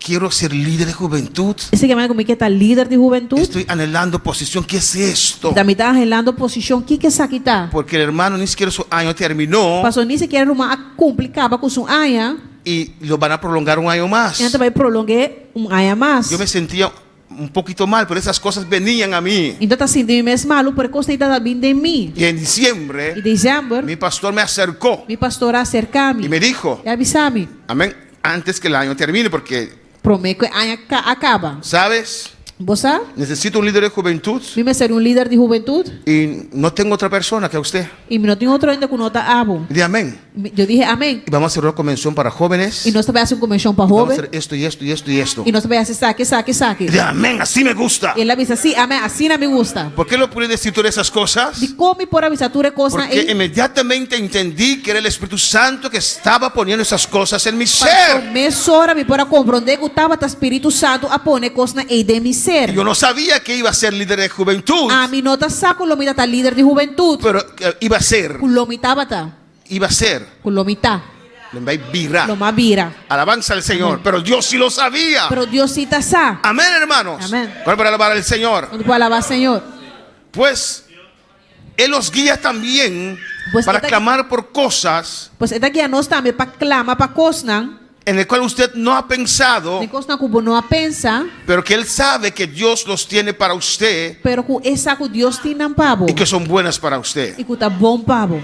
Quiero ser líder de juventud. Esse que é como que tá líder de juventude. Estoy anhelando posición. ¿Qué es esto? Também tá arrelando posição que aqui tá. Porque el hermano ni siquiera su año terminó Passou nem sequer uma complicava com sua aia. y lo van a prolongar un año más. E também prolonguei aia mais. Yo me sentía un poquito mal, pero esas cosas venían a mí. Então tá sentindo mesmo malo, porque coisa está vindo de mim. Y en Em diciembre, dezembro, mi pastor me acercó meu pastor acercar-me y me dijo, e avisar-me. amén, antes que el año termine, porque, Prometo que aia acaba. ¿sabes? Você? Necesito un líder de juventud Vim ser líder de juventude y no tengo otra persona que usted. e não tenho outro ainda que não tá abo. Y dije, amén. Eu dije amém. Y vamos a hacer una convención para jóvenes. E nós também fazemos convenção para Vamos a jovem. hacer esto y esto y esto y esto. E nós também fazemos saque. Y dije, amén, así me gusta. E ele avisa assim, amém, assim não me gusta. ¿Por qué lo pude decir todas esas cosas? De como por avisar tudo coisa Porque aí. inmediatamente entendí que era el Espíritu Santo que estaba poniendo esas cosas en mi Para ser. começar me para compreender que estava o Espírito Santo a pôr coisa aí de mi ser. Yo no sabía que iba a ser líder de juventud, A mim não tá saco, lo mita tá líder de juventude. pero iba a ser, Lo mitaba tá. Lo mitá. vira. Lo más vira. Alabanza al Señor. Pero Dios sí lo sabía. Pero Dios sí está sa. Amén, hermanos. Amén. ¿Cuál para alabar al Señor? Quando pode alabar Senhor. Pues Él los guía también Pues para esta- clamar por cosas Pois esta guia nós também para clama para cosnan. en el cual usted no ha pensado, De cosnan que não a pensa, pero que Él sabe que Dios los tiene para usted pero que essa que Deus tem nam pabo. y que son buenas para usted. E que tá bom pabo.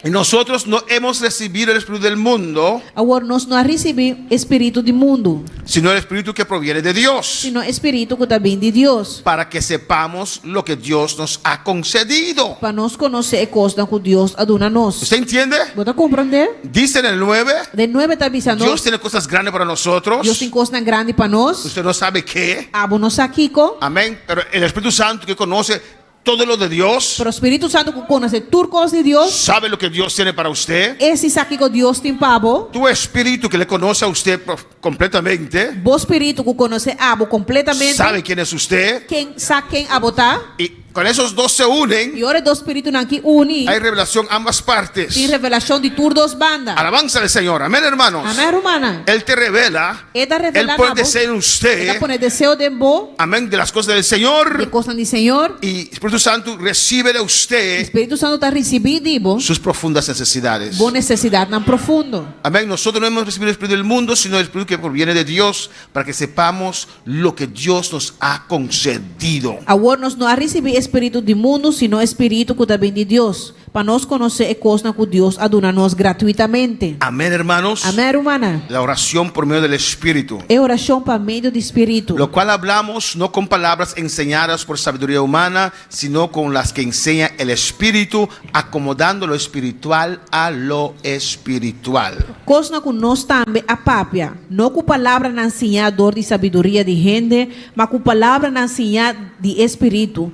Y nosotros no hemos recibido el Espíritu del mundo, Agora nós não recebemos espírito do mundo, sino el Espíritu que proviene de Dios, sino espírito que tá bem de Deus. para que sepamos lo que Dios nos ha concedido. Para nós conhecer coisas que Deus aduna nós. ¿Usted entiende? Você compreender? Dice en el 9, De 9 tá avisando. Dios tiene cosas grandes para nosotros. Deus tem coisas grandes para nós. Usted no sabe qué. Abo nós aqui co. Amén. Pero el Espíritu Santo que conoce todo lo de Dios, Pero o Espírito Santo que conhece tudo coisas de Deus. sabe lo que Dios tiene para usted. Esse aqui que Deus tem pabo. Tu espíritu que le conoce a usted completamente, Bo espírito que conhece abo completamente. sabe quién es usted. Quem sabe quem abo tá. Y con esos dos se unen, E ora do espírito não que une. hay revelación ambas partes. Tem revelação de tudo dos bandas. Alabanza al Señor. Amén, hermanos. Amém, romana. Él te revela. Eta Él revela puede nabo. ser en Eta usted. pone deseo de bo. Amén. De las cosas del De Señor. coisas do Senhor. Y Espíritu Santo recibe de O usted Espírito Santo tá recebido. sus profundas necesidades. Boa necessidade não profundo. Amén. Nosotros no hemos recibido el Espíritu del mundo, sino el Espíritu que proviene de Dios, para que sepamos lo que Dios nos ha concedido. Agora nós não recebemos espírito do mundo, sino espírito que também de Deus, para nós conhecer coisas que Deus aduna nós gratuitamente. Amén, hermanos. Amém, romana. La oración por medio del Espíritu, É oração para meio do espírito. lo cual hablamos no con palabras enseñadas por sabiduría humana, sino con las que enseña el Espíritu, acomodando lo espiritual a lo espiritual. Coisas que nós também a papia, não com palavra na ensinador de sabedoria de gente, mas com palavra na ensinar de espírito,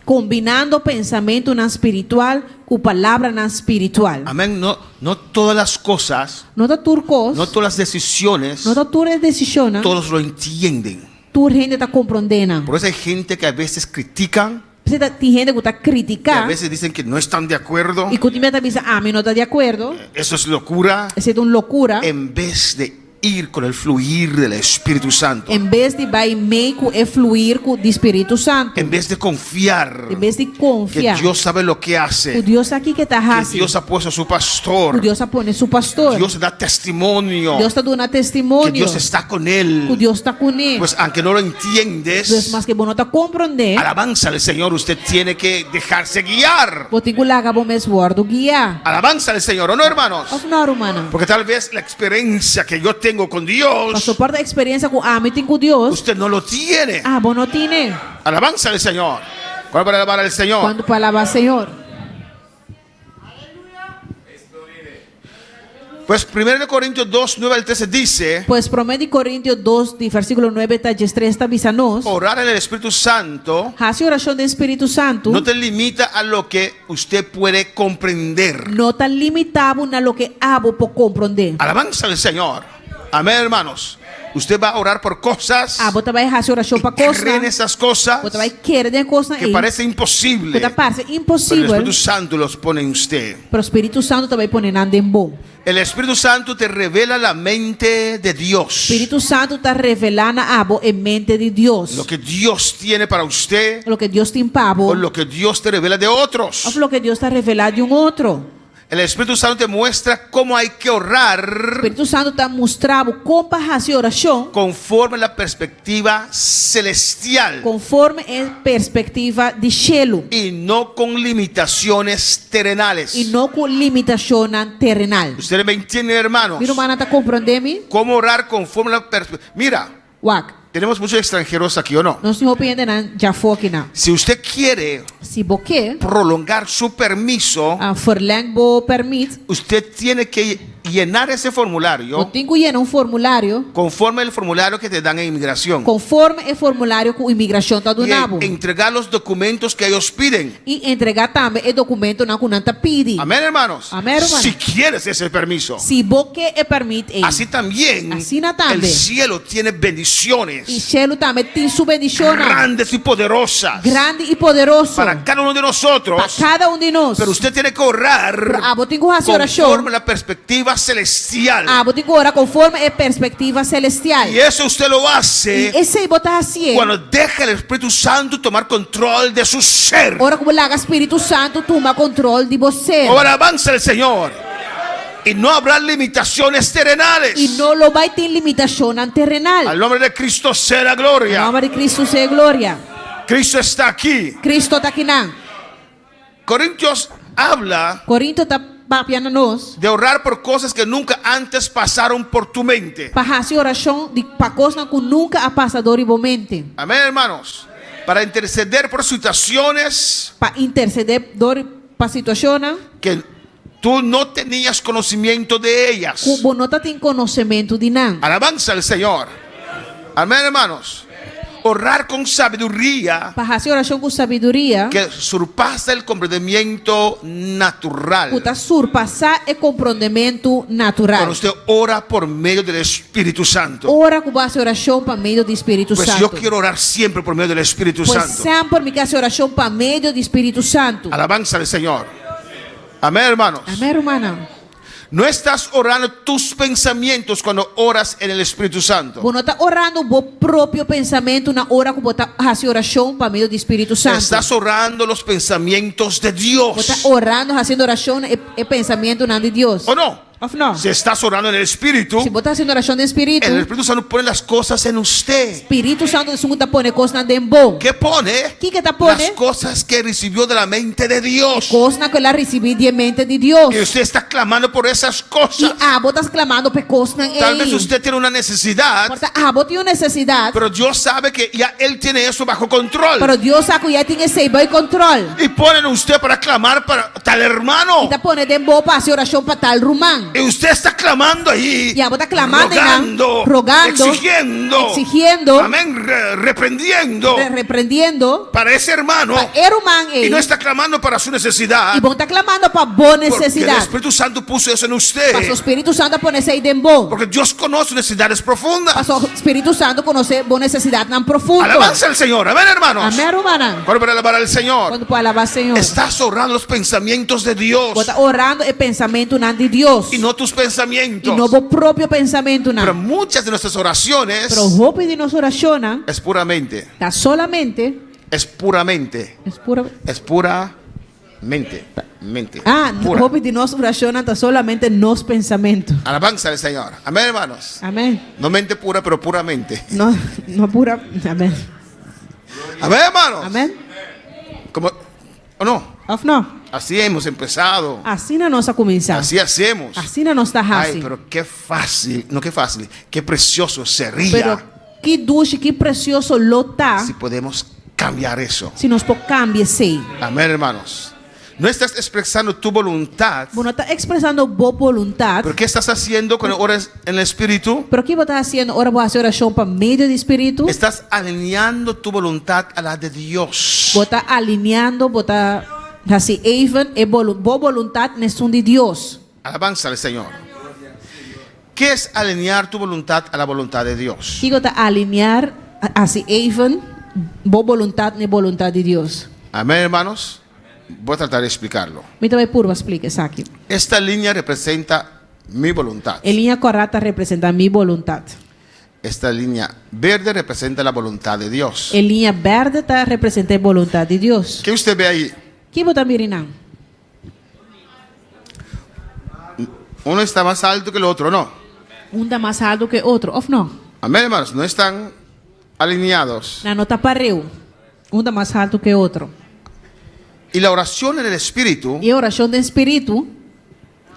combinando pensamento na espiritual com palavra na espiritual. Amén. No todas las cosas, Não tá turcos, no todas las decisiones, não tá tudo decisão, todos lo entienden. tu gente tá compreendendo. Por eso hay gente que a veces critican, Você tem gente que está que a criticando veces dicen que no están de acuerdo. e que também está dizendo, mim não está de acuerdo, Eso es locura. isso é uma loucura, En vez de ir con el fluir del Espíritu Santo. Em vez de vai meio com é fluir com o Espírito Santo. En vez de confiar Em vez de que confiar. Dios sabe lo que O hace, Deus aqui que está que fazendo. Dios ha puesto a su O pastor, Deus apone seu pastor. Dios da testimonio, Deus está dando que testemunho. Dios está con O él. Deus está com ele. Pues aunque no lo Deus, entiendes, mas que você não está compreendendo. alabanza al Señor, usted tiene que dejarse guiar. Vou ter que largar o meu esforço guiar. Alabanza al Señor, ¿o no, hermanos? Mas não, humana. Porque tal vez la experiencia que yo tengo con Dios, Passou parte da experiência com a meeting com Deus. usted no lo tiene. Ah, bom não tem. Alabanza al Señor. ¿Cuál para alabar al Señor? Quando para alabar Senhor. Pues 1 Corintios 2, 9 al 13 dice, Pois 1 Coríntios 2, de versículo 9 até 3 está avisando-nos. orar en el Espíritu Santo A oração do Espírito Santo no te limita a lo que usted puede comprender. não está limitado na lo que abo por compreender. Alabanza al Señor. Amén, hermanos. Usted va a orar por cosas, Abo vai fazer oração para creen coisa. esas cosas Você vai querer coisa que aí. parece imposible, Você parece pero el impossível. Espíritu Santo los pone en usted. Pero o Espírito Santo também põe nada em bom. El Espíritu Santo te revela la mente de O Dios. Espírito Santo está revelando abo em mente de Deus. Lo que Dios tiene para usted Lo que Deus tem para o abo. lo que Dios te revela de otros. Ou lo que Deus está revelando de outro. El Espíritu Santo te muestra cómo hay que O orar Espírito Santo está mostrando como fazer oração conforme la perspectiva celestial conforme a perspectiva de cielo y no con limitaciones terrenales. e não com limitação terrenal. ¿Ustedes me entienden, hermanos? Meu irmão está compreendendo? ¿Cómo orar conforme la perspectiva? Mira, Wak, tenemos muchos extranjeros aquí, ¿o no? não se arrepende já foi aqui não. Si usted quiere Se você prolongar su permiso, a verlang bo permit, usted tiene que llenar ese formulario eu tenho que llenar formulário conforme el formulario que te dan en inmigración conforme o formulário que a imigração está do y nabo entregar los documentos que ellos piden. e entregar também o documento na kunanta pidi. Amén, hermanos. Amén, hermano. Si quieres ese permiso. Se você permite, Así también Así na el también. cielo tiene e bendiciones cielo também tem sua bendição grandes y poderosas grande e poderoso para cada uno de para nosotros. cada de nós. Pero usted tiene que orar Abo tem que fazer oração. conforme la perspectiva celestial. Abo tem que orar conforme a perspectiva celestial. Y eso usted lo E hace esse aí botar assim. cuando deja el Espíritu Santo tomar control de su ser. Ora como laga Espírito Santo toma controle de você. Ahora avanza el Señor. Y no habrá limitaciones terrenales. E não lo vai ter limitação terrenal. Al nombre de Cristo sea la Em gloria. nome de Cristo seja glória. Cristo está aquí. Cristo está aqui não. Corintios habla Corinto está papiando nós. de orar por cosas que nunca antes pasaron por tu mente. Para fazer oração de para coisa que nunca ha passado em mente. Amén, hermanos. Para interceder por situaciones Para interceder para situação que tú no tenías conocimiento de ellas. que você não tem conhecimento de nada. Alabanza al Señor. Amén, hermanos. Orar con sabiduría Para fazer oração com sabedoria, que surpasa el comprendimiento natural. puta surpassar o compreendimento natural. Cuando usted ora por medio del Espíritu Santo. Ora com base oração para meio do Espírito Pues Santo. yo quiero orar siempre por medio del Espíritu Pois Santo. sempre me quer oração para meio do Espírito Santo. Alabanza al Señor. Amén, hermanos. Amém, irmã? No estás orando tus pensamientos cuando oras en el Espíritu Santo. Você não está orando o próprio pensamento na hora que você está fazendo oração para meio do Espírito Santo. Estás orando los pensamientos de Você Dios. está orando, fazendo oração e pensamento na de Deus. ¿O no? Ou não? Si estás orando en el Espíritu, Se você está fazendo oração do Espírito, el Espíritu Santo pone las cosas en usted. Espírito Santo está pondo coisas de bom. ¿Qué pone? Que está Las pondo? cosas que recibió de la mente de Dios. Coisas que ela recebeu de mente de Deus. Y usted está clamando por esas E cosas. você está clamando por coisas em Tal vez usted tiene una necesidad, Portanto, você tem necessidade, pero Dios sabe que ya Él tiene eso bajo control. mas Deus sabe que já tem esse bom controle. Y ponen usted para clamar para tal E hermano. está pondo de bom para fazer oração para tal rumão. Y usted está clamando ahí, E você está clamando, rogando, rogando, exigiendo, amén, reprendiendo repreendendo para ese hermano. para o rumão Y no está clamando para su necesidad, E vão estar clamando para boa porque el necessidade. Espíritu Santo puso eso en Para o usted. Espírito Santo poner aí de bom. Porque Dios conoce necesidades profundas. Para o Espírito Santo conhecer boa necessidade não profunda. Alabanza al Señor, amén, hermanos. Amém, irmã? Para alabar al Señor. Quando pode alabar o Senhor. Estás orando los pensamientos de Dios. Você está orando e pensamento não de Deus. Y no tus e pensamientos. não o próprio pensamento Pero não. muchas de nuestras oraciones Pero roupa de nossa oração es puramente, está solamente es puramente, es pura. es puramente, mente, pura. Roupa de nossa oração está solamente nos pensamentos. Alabanza al Señor. Amén, hermanos. Amém. No mente pura, pero puramente. Não pura. Amém. Amén, hermanos. Amém. Como, ¿o no? Of não. Así hemos empezado. Assim na nossa começar. Así hacemos. Assim na nossa Ay, raça. pero qué fácil, no qué fácil, qué precioso sería Pero que dulce, que precioso lo tá si podemos cambiar eso. se nós cambiar sei. Amén, hermanos. No estás expresando tu voluntad, Você está expressando boa vontade. pero ¿qué estás haciendo con horas en el Espíritu? Pero o que você está fazendo? Ora, você oração para meio do Espírito. Estás alineando tu voluntad a la de Dios. Você está alinhando, você está assim, even e boa vontade nesse de Deus. Alabanza al Señor. ¿Qué es alinear tu voluntad a la voluntad de Dios? Que você está alinhar assim, even boa vontade na vontade de Deus. Amén, hermanos. Voy a tratar de explicarlo. Me também por explica isso aqui. Esta línea representa mi voluntad. A linha correta representa a minha vontade. Esta línea verde representa la voluntad de Dios. A linha verde está representa a vontade de Deus. ¿Qué usted ve ahí? Que você está mirando? Uno está más alto que el otro, ¿no? Dá mais alto que outro, ou não? Amén, hermanos. No están alineados. Na nota pareu. Dá mais alto que outro. Y la oración en el Espíritu E a oração do Espírito,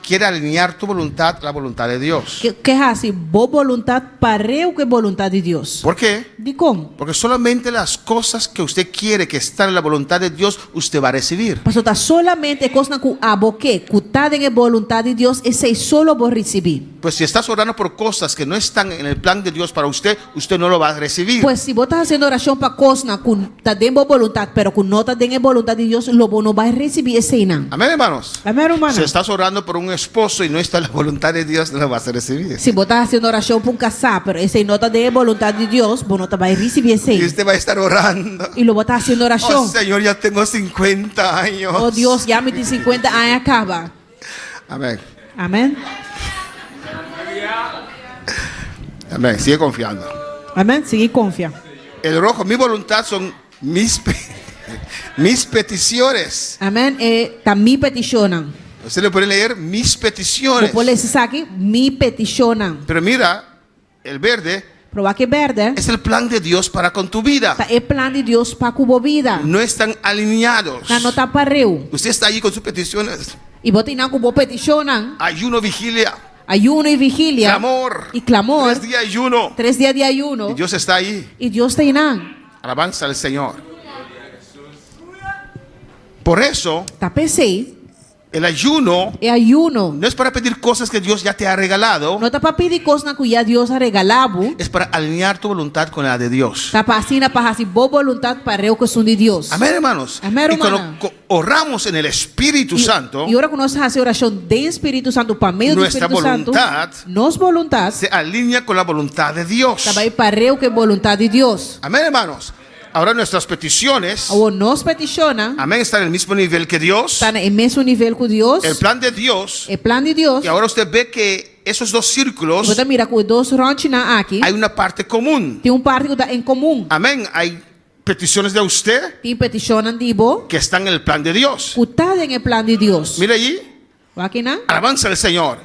quiere alinear tu voluntad a la voluntad de Dios. que é assim, boa vontade pareu que a vontade de Deus. ¿Por qué? De como? Porque solamente las cosas que usted quiere que están en la voluntad de Dios, usted va a recibir. Pastor, está solamente coisa com a boque, que está em vontade de Deus, e sei solo vou receber. Pues si estás orando por cosas que no están en el plan de Dios para usted, usted no lo va a recibir. Pois se você está fazendo oração para coisa que está dentro da vontade, pero que não está dentro da vontade de Deus, logo não vai receber esse não. Amén, hermanos. Amém, hermano? Si estás orando por un esposo y no está en la voluntad de Dios, no lo vas a recibir. Se você está fazendo oração para casar, pero esse não está dentro da vontade de Deus, você não vai receber Y esse. usted va a estar orando. E logo está fazendo Oh, oração. Señor, ya tengo 50 años. Oh Deus, já me tem 50 anos acaba. Amén. Amém? Amén. Sigue confiando. Amém? Sigue confia. El rojo, mi voluntad son mis peticiones. Amém? E também peticionam. Usted le puede leer mis peticiones. Vou ler isso aqui. Me peticionam. Pero mira, el verde Provar que verde. es el plan de Dios para con tu vida. É plano de Deus para a vida. No están alineados. Na nota pareu. Usted está ahí con sus peticiones. E botem não como peticionam. Ayuno, vigilia, Ayuno e vigília. clamor. E clamor. 3 días de ayuno. 3 dias de ayuno. Y Dios está ahí. E Deus tem não. Alabanza al Señor. Por eso, Tá pensei. el ayuno É ayuno. no es para pedir cosas que Dios ya te ha regalado. Não tá para pedir coisa que já Deus ha regalado. Es para alinear tu voluntad con la de Dios. Tá para assim, para assim, boa vontade para o que são de Deus. Amén, hermanos. Amén, Y cuando hermana. oramos en el Espíritu Santo, E ora que nós fazemos oração do Espírito Santo para meio do Nuestra Espírito Santo. voluntad Nos vontade se alinea con la voluntad de Dios. também para o que é vontade de Deus. Amén, hermanos. Ahora nuestras peticiones, Ou nos peticiona, amén, están en el mismo nivel que Dios. está no mesmo nível que Deus. El plan de Dios. É plano de Deus. Y ahora usted ve que esos dos círculos Você mira que os dois rotina aqui. hay una parte común. Tem parte que está em comum. Amén. Hay peticiones de usted Tem peticionam de bo. que están en el plan de Dios. Que está em plano de Deus. Mire allí. Aqui não? Alabanza al Señor.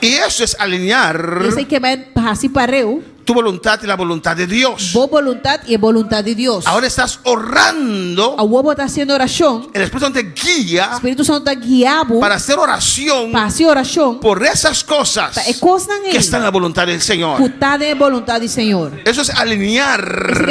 Y eso es alinear Esse que vai assim para eu. tu voluntad y la voluntad de Dios. Boa vontade e vontade de Deus. Ahora estás orando. A boa está fazendo oração. El Espíritu Santo te O guía Espírito Santo está guiado para hacer oración para fazer oração. por esas cosas É coisa que están en la voluntad del que Señor. está em vontade do Senhor. Eso es Esse que alinear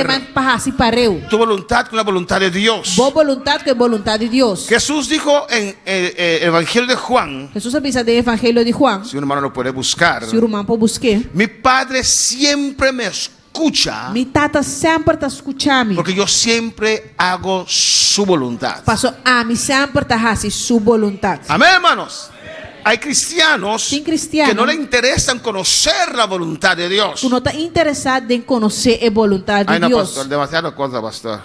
vai para assim para eu. tu voluntad con la voluntad de Dios. Boa vontade que é vontade de Deus. Jesús dijo en el Evangelio de Juan, Jesus avisa do Evangelho de Juan. si un hermano lo puede buscar, Se o irmão pode buscar. mi Padre siempre me escucha Mi tata sempre está escutando. porque yo siempre hago su voluntad. Passou a mim sempre está fazendo sua vontade. Amén, hermanos. Hay cristianos Tem cristiano que no le interesan conocer la voluntad de Dios. Tu não está interessado em conhecer a vontade Ay, de no, Deus. pastor, demasiada cosa, pastor.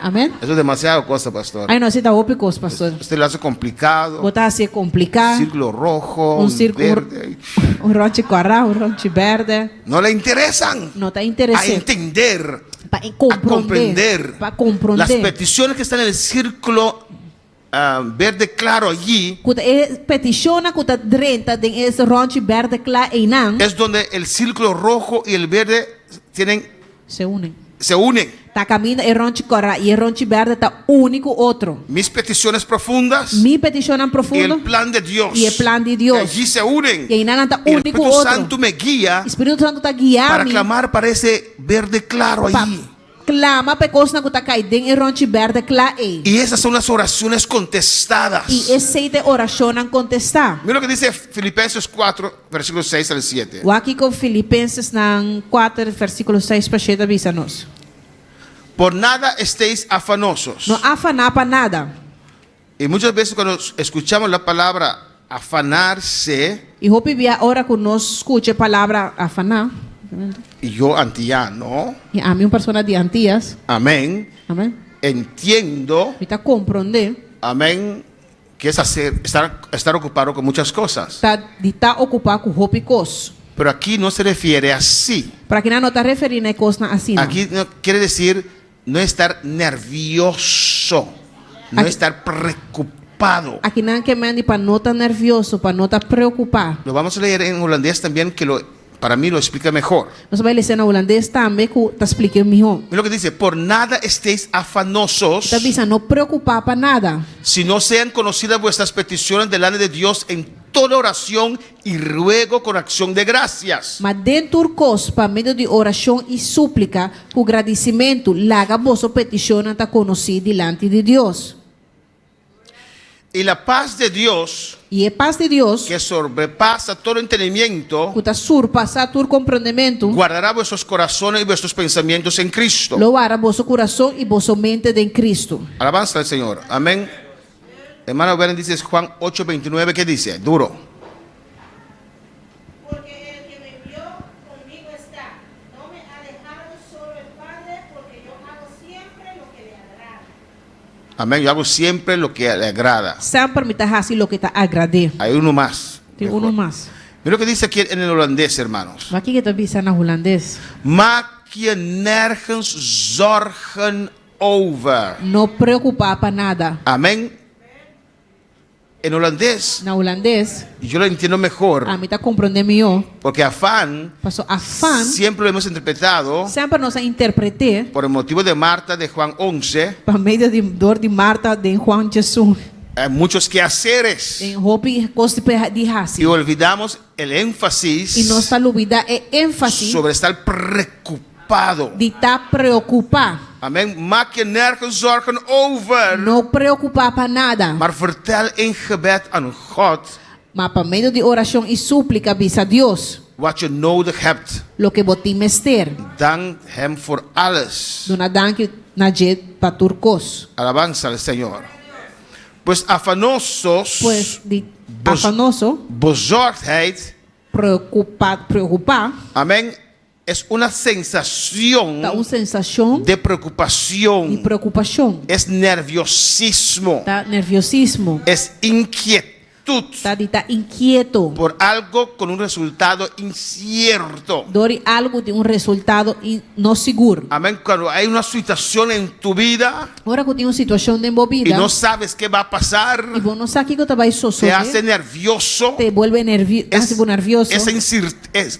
Amém? Eso es demasiado cosa, pastor. Aí nós está ópicos, pastor. Usted lo hace complicado. Botar assim complicar. Círculo rojo, Um círculo verde. ronte corral, ronte verde. No le interesan Não está a interessado entender, para a compreender. comprender Para las compreender. peticiones que están en el círculo verde claro allí. Kuta peticiona kuta drenta den esse ronte verde claro e não Es donde el círculo rojo y el verde se unem. se unen. Tá caminho e ronte corral e ronte verde tá único outro. Mis peticiones profundas Mi peticiona y profundo el plan de Dios. y el plan de Dios. Y allí se unen. E aí não tá Y el único Espíritu outro. Santo me guía Espírito Santo tá para guiando clamar para ese verde claro para allí. clama pe coisa que tá caindo e ronte verde claro e. Y esas son las oraciones contestadas. E esse de oração não contestar. Mira lo que dice Filipenses 4, versículos 6 al 7. O aqui com Filipenses na 4 versículo 6 para 7 avisa-nos. Por nada estéis afanosos. Não afanar para nada. Y muchas veces cuando escuchamos la palabra afanarse, E hope via ora que nós escute a palavra afanar. y yo antillano, E a mim persona de antias. amén, Amém. entiendo, Me tá compreender. amén, que es estar ocupado con muchas cosas. Tá ocupar com roupa e cos. Pero aquí no se refiere así. Para que não tá referindo a coisa assim. Não. Aquí no, quiere decir no estar nervioso, no Aquí- estar preocupado. Aqui não que mande para não estar nervioso, para não estar preocupado. Lo vamos a leer en holandés también, que para mí lo explica mejor. Nós vamos ler na holandês também que tá explicando melhor. Mira lo que dice, por nada estéis afanosos, Tá dizendo não preocupar para nada. si no sean conocidas vuestras peticiones delante de Dios en toda oración y ruego con acción de gracias. Mas dentro cos, para meio de oração e súplica, com agradecimento, laga vossa petição tá conhecida diante de Deus. Y la paz de Dios, E a paz de Deus, que sobrepasa todo entendimiento, que tá surpassar todo compreendimento, guardará vuestros corazones y vuestros pensamientos en Cristo. louvará vosso coração e vossa mente em Cristo. Alabanza al Señor. Amén. Hermano Beren dice Juan 8:29, ¿qué dice? Duro. Porque el que me envió conmigo está. No me ha dejado solo el Padre, porque yo hago siempre lo que le agrada. Amén. Yo hago siempre lo que le agrada. Sempre me tá assim o que tá agradar. Hay uno más. Tem Mejor. um mais. Mira lo que dice aquí en el holandés, hermanos. Mas aqui que tá dizendo na holandês, Maak je nergens zorgen over. não preocupar para nada. Amén. En holandés, Na holandês, yo lo entiendo mejor, a mim tá compreendendo melhor. porque afán Passou afã, siempre lo hemos interpretado sempre nós interpretamos por el motivo de Marta de Juan 11, para meio de dor de Marta de Juan Jesus. muchos quehaceres. Em roupa e coisa de raça. Y olvidamos el énfasis E nós tá olvidar é ênfase sobre estar preocupado. de estar preocupar. Amén. Maak je nergens zorgen over. Não preocupar para nada. Maar vertel in gebed aan God Mas para meio de oração e súplica, avisa a Deus wat je nodig hebt. lo que você mester. Dank hem voor alles. Dona dank na jet para turcos. Alabanza al Señor. Pues afanosos, Pues de Bos- afanoso, bezorgdheid, preocupar, amén, es una sensación tá uma sensação de de preocupación, preocupação, es nerviosismo, tá nerviosismo, es inquietud tá de estar inquieto, por algo con un resultado incierto. dore algo de resultado não seguro. Amén. Cuando hay una situación en tu vida Agora que tem uma situação de y envolvida no sabes qué va a pasar, e você não sabe o que vai te hace suceder, nervioso, te vuelve nervioso, esa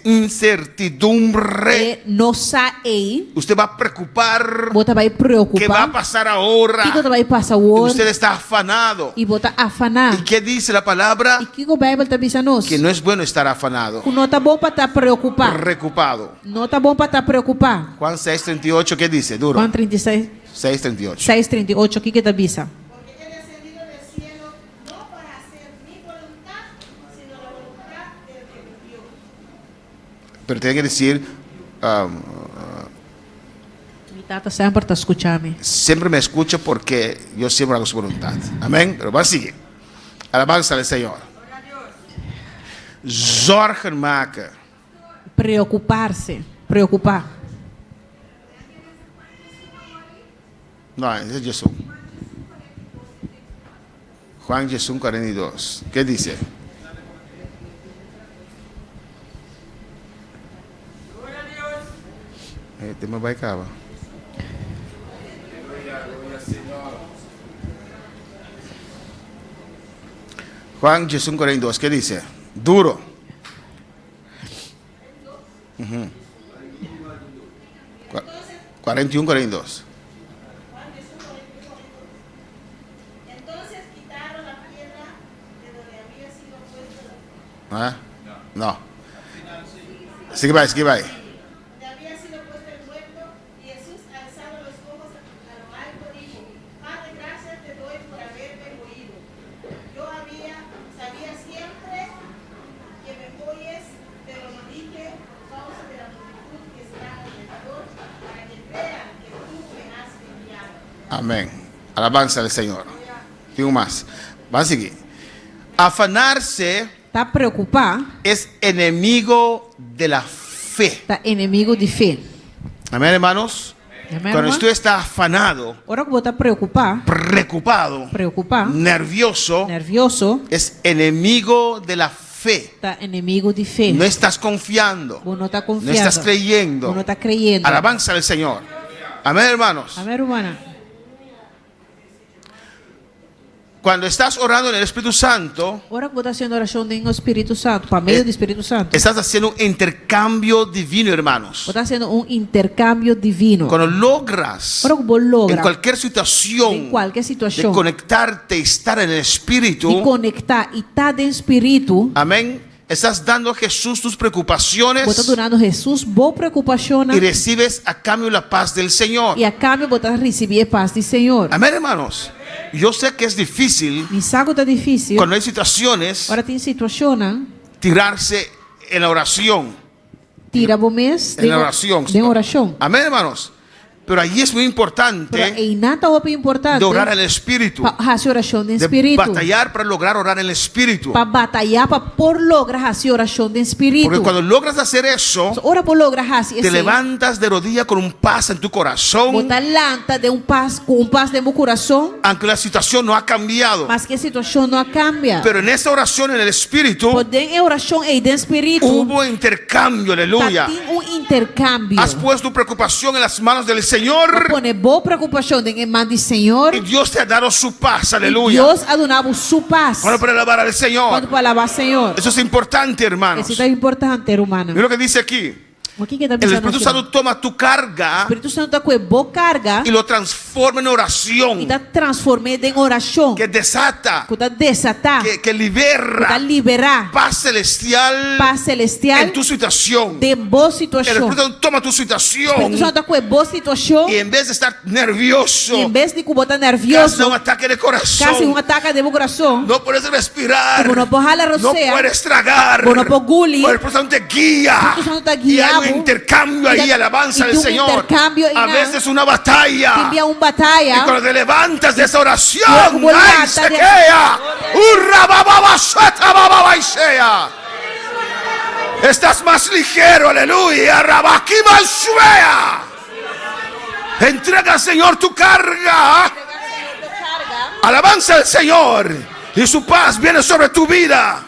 incertidumbre, não sabe, usted va a preocupar você vai qué va a preocupar, pasar o ahora. que vai passar Y hoje, usted está afanado. e você afanar. ¿Y qué dice la palabra? E que o Bíblia está dizendo? Que no es bueno estar afanado, Não está bom para estar preocupado. preocupado. Não está bom para estar preocupado. Juan 6:38, ¿qué dice? Duro. Juan 36, 6:38. 6:38, o que está dizendo? Porque he descendido del cielo no para hacer mi voluntad, sino la voluntad del que me envió. Pero tiene que decir, Mi tata sempre está escutando. siempre me escucha porque yo siempre hago su voluntad. Amén. Pero va a seguir. Alabanza al Señor. Zorgen maken. Preocupar-se. Preocupar. No, ese es Jesús. Juan Jesús 42. ¿Qué dice? Tema vai acabar. Juan Jesús 42, ¿qué dice? Duro. 41, 42. Entonces quitaron la piedra de donde había sido puesto. ¿Ah? No. Sigue vai, sigue vai. Donde había sido puesto el muerto, y Jesús, alzando los ojos a lo alto, dijo: Padre, gracias te doy por haberme oído. Yo sabía siempre que me oyes, pero lo dije por causa de la multitud que está alrededor, para que crean que tú me has enviado. Amén. Alabanza al Señor. Tengo más. Va a seguir. Afanarse Está preocupado, es enemigo de la fe. está inimigo de fé. Amén, hermanos. Amém, Cuando irmão? usted está afanado, Ora que você está preocupado, preocupado, nervioso, nervioso, es enemigo de la fe. está inimigo de fé. No estás confiando. Você não está No confiando. estás creyendo. Você não está creyendo. Alabanza al Señor. Amén, hermanos. Amém, irmã? Cuando estás orando en el Espíritu Santo, Ora que você está haciendo oração no Espírito Santo, para meio do Espírito Santo. estás haciendo un intercambio divino, hermanos. Você está haciendo intercambio divino. Cuando logras Ora que você en logra cualquier situación em qualquer de situação conectarte y estar en el de Espíritu, conectar e estar dentro do Espírito, amén, estás dando a Jesús tus preocupaciones você está dando a Jesus boa preocupação y recibes a cambio la paz del Señor. e a cambio você receber a paz do Senhor. Amén, hermanos. Yo sé que es difícil Me sabe que está difícil. cuando hay situaciones Ora tem situação, tirarse en la oración. tira o mês En la oración. de oração. Amén, hermanos. Pero allí es muy Pero importante em nada é importante de orar en el Espíritu, para fazer oração no de Espírito. batallar para lograr orar en el Espíritu. Para batalhar para por lograr fazer oração no Espírito. Porque cuando logras hacer eso, Ora por lograr fazer te levantas de rodillas con un paz en tu corazón, botar lanta de paz com paz de meu coração, aunque la situación no ha cambiado. mas que a situação não cambia. Pero en esa oración en el Espíritu Poder em oração aí dentro do Espírito. hubo intercambio, aleluya. Tem intercâmbio. Has puesto tu preocupación en las manos del Señor Pone boa preocupação em mãos do Senhor. y Dios te ha dado su paz, E aleluya. Deus ha dado sua paz. Bueno, para alabar al Quando Señor. para alabar Senhor. Eso es importante, hermanos. Isso é importante, humano. Mira lo que dice aquí. O que está El pensando Espíritu aqui? Santo toma tu O carga Espírito Santo está com boa carga y lo transforma en e oración, está transformando em oração. que desata, Que está desatar. que Que está libera liberar paz celestial paz celestial en tu situación. de boa El situação. Espíritu Santo toma tu O Espírito situación Santo está com boa situação. y en vez de estar nervioso, E em vez de botar casi nervioso, un ataque de casi corazón, ataque de meu coração. no puedes respirar, Como não pode jalar no rocea, puedes tragar, como não pode engolir. el Espíritu Santo te guía Espíritu Santo te y hay un guiado. intercambio ahí, Y alabanza y al un Señor. intercambio y A nada. veces una Te batalla. envia Y batalha. cuando te levantas de esa oración, Luego vuelve a ¡ay, se batallar. quea! ¡Urra, bababa, sueta, bababa, y sea! Estás más ligero, aleluya. Rabaquima, suea. Entrega al Señor tu carga. Alabanza al Señor. Y su paz viene sobre tu vida.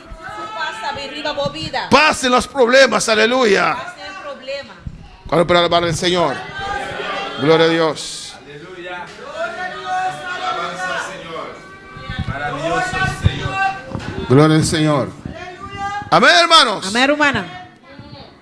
Paz en los problemas, aleluya. ¿Cuál para alabar al Señor? Gloria a Dios. Gloria al Señor. Amén, hermanos. Amém, humana.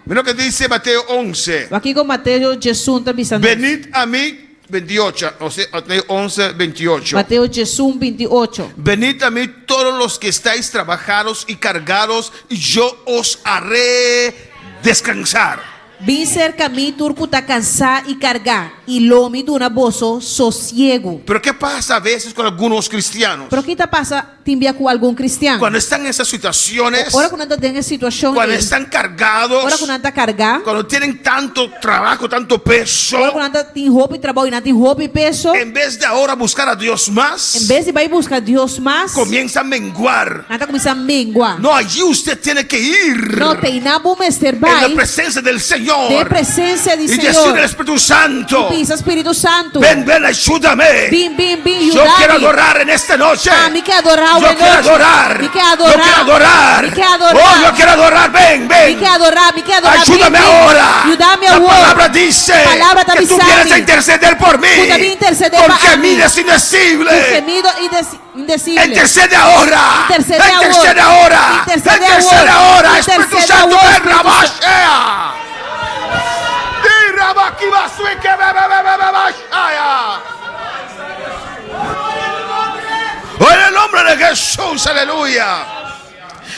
Mira lo que dice Mateo 11. Aqui com Mateus, Jesus está avisando. Venid a mí, 28. O sea, Mateo 11, 28. Mateus, Jesus 28. Venid a mí todos los que estáis trabajados y cargados, y yo os haré descansar. Vim cerca a mim, turco está cansado e cargar. E lome do naboso, sossego. Pero ¿qué pasa a veces con algunos cristianos? Pero o que está passa, te envia com algum cristiano? Cuando están en esas situaciones, Ora quando está em situação, cuando están cargados, ora quando está cargar, cuando tienen tanto trabajo, tanto peso, ora quando tem roupa e trabalho, e não tem roupa e peso, en vez de ahora buscar a Dios em más, vez de ir buscar Deus mais, comienza a menguar. está começando a menguar. No, allí usted tiene que ir Não tem nada bom mestre en la vai presencia del Señor Señor. de presença de Y Senhor. decir al Espíritu Santo, Pisa, Espírito Santo. ven, ven, ayúdame. Vim, Yo quiero adorar en esta noche. Me quer adorar Yo hoje à quiero noite. adorar. Me quer Yo adorar. quiero adorar. Me quer adorar. Oh, yo quiero adorar. Ven, Me ven. quer adorar, me quer adorar. Ayúdame Vim, vim. ahora. Ajuda-me La agora. palabra dice Palavra tá que tú me vienes sabe. a interceder por mí. Tu também interceder Con para mim. gemidos Um indecibles. gemido indecível. Intercede ahora. Intercede ahora. Intercede ahora. Intercede Intercede ahora. ahora. Espíritu Intercede Santo, ahora, ven, Espíritu Rabashea. Di Rabakibasuike, Bebebebebebashaya. Oh, en el nombre de Jesús, aleluya.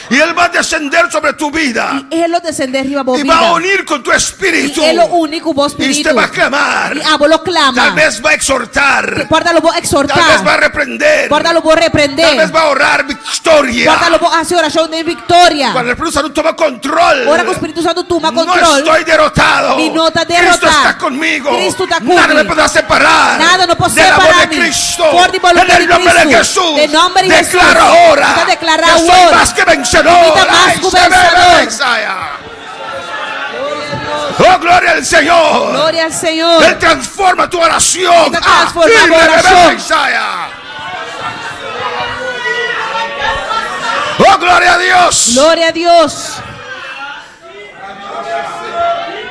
Y Él va a descender sobre tu vida. Ele descender riba Y va a unir con tu espíritu. E ele une com o vosso Y espírito. usted va a clamar. E abo lo clama. Tal vez va a exhortar. Porta lo vou Tal vez exortar. va a reprender. Porta lo vou Tal vez repreender. va a orar victoria. Porta lo vou fazer oração de vitória. Cuando el Espíritu Santo toma control. Ora que o Espírito Santo toma No control. estoy derrotado. Mi no está Cristo derrotado. está conmigo. Cristo está Nada me conmigo. podrá separar. Nada no puede del amor separar de mí. Cristo. Por el voluntad En el de nombre de Cristo. Jesús. En nombre de Jesús. Declaro ahora. Está declarado que soy ahora. más que vencedor. Vida más Ay, que se me vencedor. Mesaya. Oh, gloria al Señor. Glória ao Senhor. Él transforma tu oración. Él transforma Ah, tu oración. Mesaya. Oh, gloria a Dios. Glória a Deus.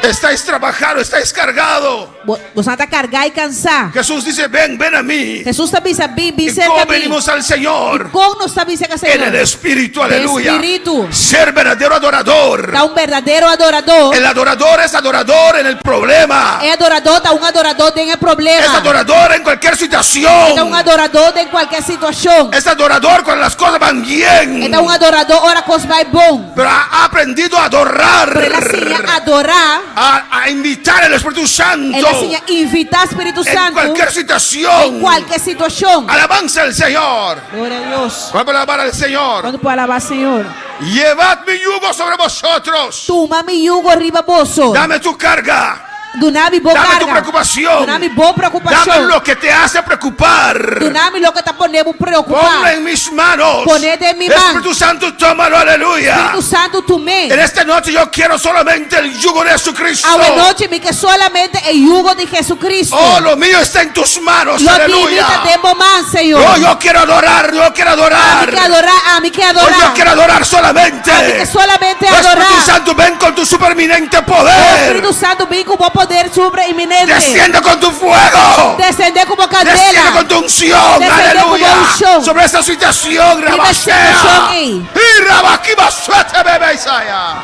Estáis trabajando, estáis cargado. Você está cargar e cansar. Jesús dice, ven, ven a mí. Jesus também sabe, vem ¿Y cerca cómo de mim. venimos al Señor? Como nós sabemos cerca do En el Senhor? Espíritu, aleluya. Espíritu. Ser verdadero adorador. Está verdadeiro adorador. El adorador es adorador en el problema. É adorador, está adorador tem problema. Es adorador en cualquier Está situación. adorador em qualquer situação. Es adorador cuando las cosas van bien. Está adorador, ora coisa vai bom. Pero ha aprendido a adorar. Para ele assim adorar, A invitar al Espíritu Santo. ele assim invitar o Espírito En Santo cualquier situación. em qualquer situação. Alabanza al Señor. Glória a Deus. Vamos a alabar al Señor. Quando pode alabar, Senhor. Llevad mi yugo sobre vosotros. Toma mi jugo arriba vosso. Dame tu carga. Donami boa Dame tu carga. preocupación. Donami boa Dame preocupação. lo que te hace preocupar. Donami lo que está ponendo Ponlo preocupar. en mis manos. Ponete en mi mano. Espíritu Santo, tómalo, aleluya. Espírito Santo, tu me. En esta noche yo quiero solamente el yugo de Jesucristo. A noite me que solamente el jugo de Jesucristo. Oh, lo mío está en tus manos, Lo que aleluya. imita tempo man, Senhor. Oh, yo quiero adorar, yo quiero A adorar. mí que adorar, a mí que Oh, adorar. yo quiero adorar solamente. A mí que solamente Espíritu adorar. Santo, ven con tu superminente O poder. Espírito Santo vem com bom poder sobre-eminente. Desciende con tu fuego. Descender como Desciende candela. con tu unción, Descender aleluya. como unción. Sobre esta situación, Viva esta Rabashea. situación ahí. Y Rabakiba, suete, bebé, Isaya.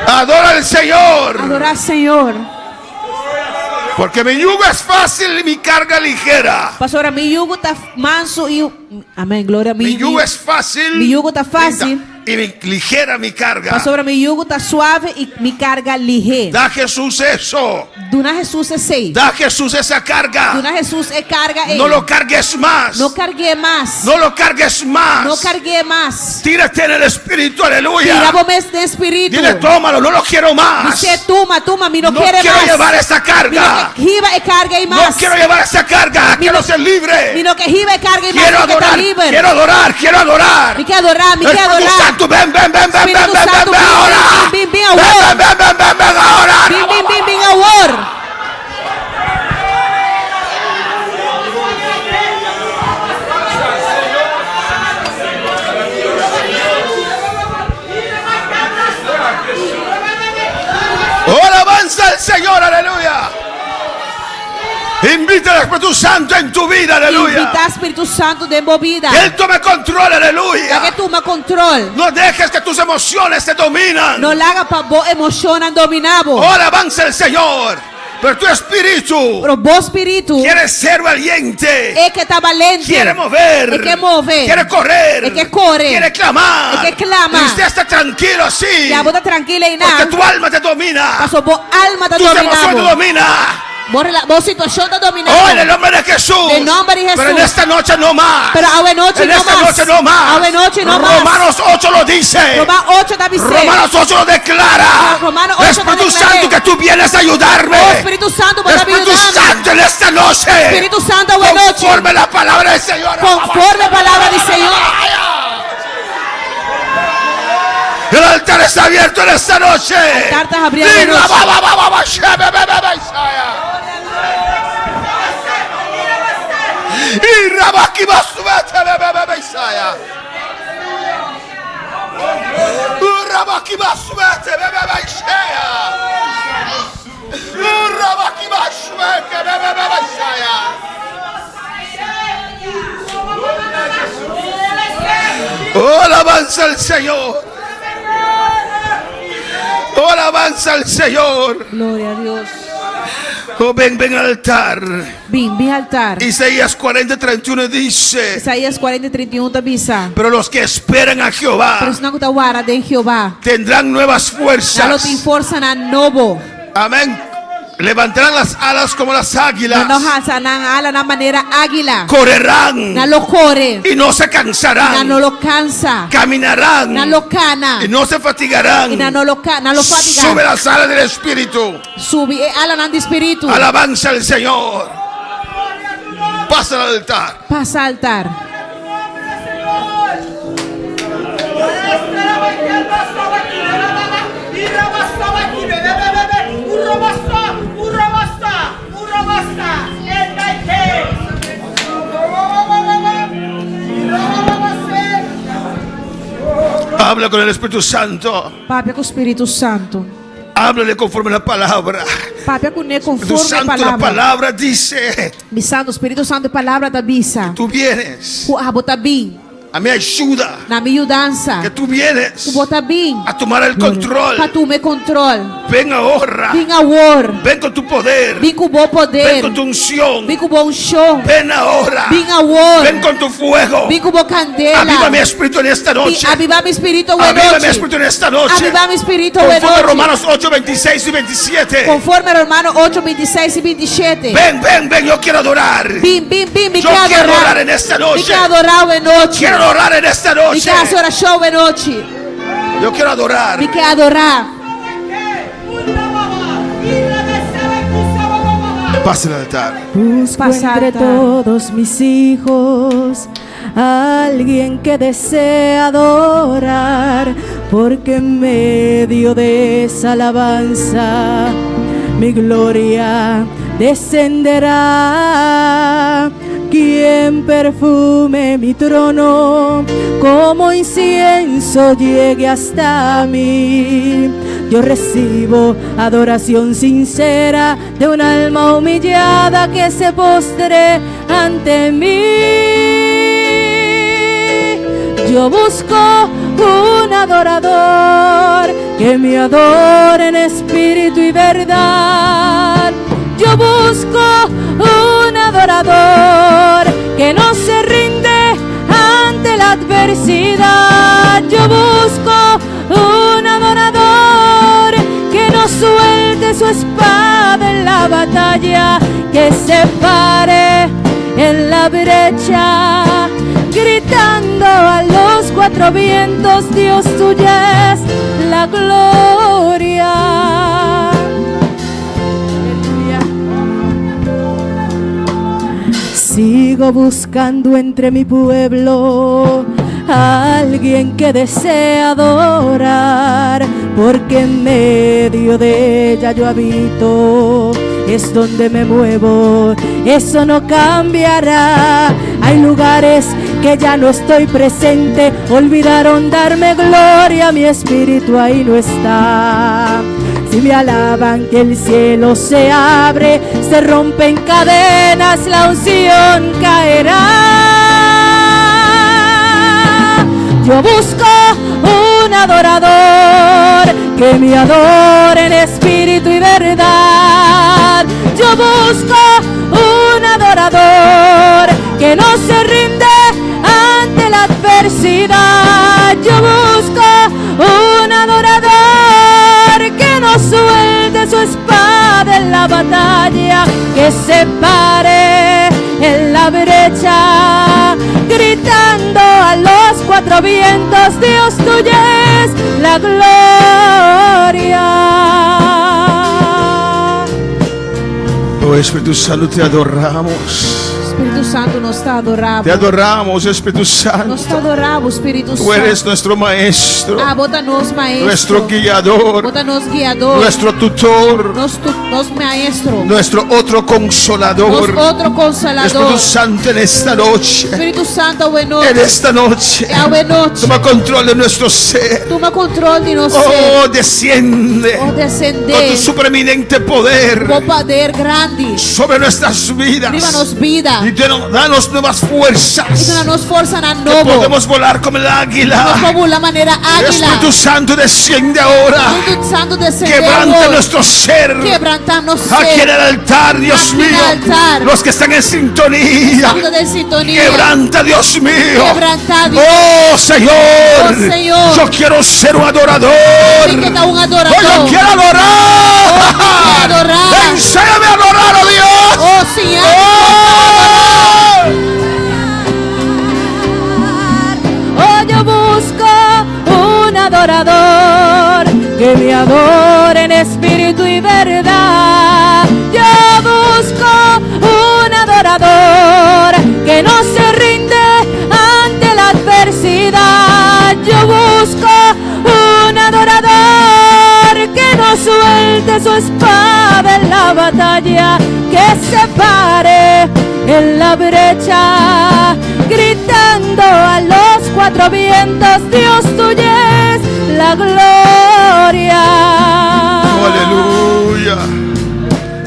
Adora al Señor. Adorar, Senhor. Porque mi yugo es fácil y mi carga ligera. Pastor, mi jugo está manso e... Amém, glória a mim. Mi yugo es fácil. Mi yugo está fácil. Y ligera mi carga. Pastor, mi jugo está suave e mi carga ligeira. Da a Jesús eso. Dona Jesus é sei. Da a Jesús esa carga. Dona Jesus é carga ele. No lo cargues más. Não carguei mais. No lo cargues más. Não carguei mais. Tírate en el espíritu, aleluya. Tiramos de espírito. Dile, tómalo, no lo quiero más. Dice, toma, mi no No quiere quiero más. llevar esa carga. Mi no que riba e carga e No mais. quiero llevar esa carga. Mi Quiero no- ser libre. Mi no que riba e carga e mais. Quiero Porque está adorar. livre. Quiero adorar. Quiero adorar. Me quer adorar, me quer Espíritu adorar. Santo, ven, ven, ven, ven, ven, Espíritu ven, Santo, ven, ven, ahora. vem, Ven, agora. ven, ven, ven, ven, ahora. Bim, agora. Ahora avanza el Señor, aleluya. Invita al Espíritu Santo en tu vida, aleluya. Invitar Espírito Santo de movida. Que Él tome control, Para que aleluya. toma control. No dejes que tus emociones te dominan. Não larga para bo emociona dominabo. Ahora avanza el Señor. Pero tu espíritu Pro bom espírito. quiere ser valiente. É que está valente. Quiere mover. É que move. Quiere correr. É que corre. Quiere clamar. É que clama. Y usted está tranquilo así. Já bota tranquila aí Porque na. tu alma te domina. Passou bo alma da Tus emociones te dominabo. domina. Boa situação da Oh, en el dominabo. nombre de Jesús. En nombre de Jesús. Pero en esta noche no más. Pero a noite En não esta mais. noche no más. A noite não mais. Romanos 8 lo dice. Romano 8 da Vicente. Romanos 8 lo declara. Romanos 8 Espíritu lo declara. Santo, que tú vienes a ayudarme. O Espírito Santo pode me Espíritu ajudar. Santo, en esta noche. Espírito Santo a noite. Conforme la palabra del Señor. Conforme a palavra do Senhor. El altar está abierto en esta noche. altar está abierto en esta Oh, alabanza al Señor. Oh, alabanza al Señor. Gloria a Dios. Oh, ven al altar. Ven altar. Isaías 40:31 dice: Isaías 40:31 avisa. pero los que esperan a Jehová Pero senang kutawara de Jehová. tendrán nuevas Lalo fuerzas. ti forza na nobo. Amén. Levantarán las alas como las águilas. Nanohasa ng ala na manera águila. Correrán Na lo corre. y no se Na cansarán. no lo cansa. Caminarán Na lo cana. y no se fatigarán. Y na no lo fatiga. Sube las alas del Espíritu. Subi ala ng espiritu. Alabanza al Señor. Pasa al altar. Pasa altar. Habla con el Espíritu Santo. Papi ako Espiritu Santo. Háblale conforme a la palabra. Papi ako ne Espíritu conforme Santo, la palavra. palabra dice: Bisando Espiritu Santo palavra da bisa. tú vienes Ku abota bin. a mi ayuda. Na mi dança. Que tú vienes Ku bota bin. a tomar el control. Patume control. Ven ahora. Bin a war. Ven con tu poder. Bin ku bo Ven poder. con tu unción. Bin ku bo show. Ven ahora. Bin a war. Ven con tu fuego. Bin ku bo candela. Aviva mi espíritu en esta noche. Aviva mi espiritu Aviva mi wenoche. espíritu en esta noche. Aviva mi espiritu Conforme a wenoche. Romanos 8:26 y 27. Conforme a Romanos 8, 26 y 27. Ven, yo quiero adorar. Bin, mi Yo quer quiero adorar adorar. en esta Mi noche. quer adorar wenoche. Quiero adorar en esta Mi noche. quer adorar show wenoche. Yo quiero adorar. Mi quer adorar. Pase el altar. Busco Pasa entre altar. todos mis hijos a alguien que desee adorar, porque en medio de esa alabanza mi gloria descenderá. Quien perfume mi trono como incienso llegue hasta mí. Yo recibo adoración sincera de un alma humillada que se postre ante mí. Yo busco un adorador que me adore en espíritu y verdad. Yo busco un adorador que no se rinde ante la adversidad. Yo busco un adorador que no suelte su espada en la batalla, que se pare en la brecha, gritando a los cuatro vientos: Dios, tuya es la gloria. Sigo buscando entre mi pueblo a alguien que desee adorar, porque en medio de ella yo habito, es donde me muevo, eso no cambiará. Hay lugares que ya no estoy presente, olvidaron darme gloria, mi espíritu ahí no está. Si me alaban, que el cielo se abre, se rompen cadenas, la unción caerá. Yo busco un adorador que me adore en espíritu y verdad. Yo busco un adorador que no se rinde ante la adversidad. Yo busco un adorador que no suelte su espada en la batalla, que se pare en la brecha, gritando a los cuatro vientos: Dios, tuya es la gloria. Oh Espíritu Santo, te adoramos. Espiritu Santo nos está adorando. Te adoramos, Espíritu Nos Santo. está adorando, Espíritu Tú Santo. eres nuestro maestro, Bota-nos maestro. nuestro guiador, Bota-nos guiador. nuestro tutor, Nos maestro. nuestro otro consolador. Nos outro consolador. Espíritu Santo, en esta noche, Espíritu Santo, buena noite. en esta noche, Buena noite. toma control de nuestro ser. Toma controle de nós. Oh, desciende con tu Descender. supereminente poder Com poder grande. sobre nuestras vidas. Viva-nos vida. Y danos nuevas E fuerzas. dá-nos força na Que novo. podemos volar como el Nós águila. vamos da maneira águila. Espíritu Santo, desciende ahora. Espírito Santo Quebranta descendemos. nuestro ser. Quebrantar-nos Aquí en el altar, Dios Aquí en el mío. altar. Los que están en sintonía. Santo de sintonia. Quebranta, Dios mío. Quebranta, Dios. Oh, Señor. Oh, Señor. Yo quiero ser un adorador. Tem que dar adorador. Oh, yo quiero adorar. quiero adorar. Enséñame a adorar, oh Dios. Oh, Senhor. Oh, yo busco un adorador que me adore en espíritu y verdad. Yo busco un adorador que no se rinde ante la adversidad. Yo busco un adorador que no suelte su espada en la batalla, que se pare en la brecha, gritando a los cuatro vientos: Dios, tuya es la gloria. Oh, aleluya.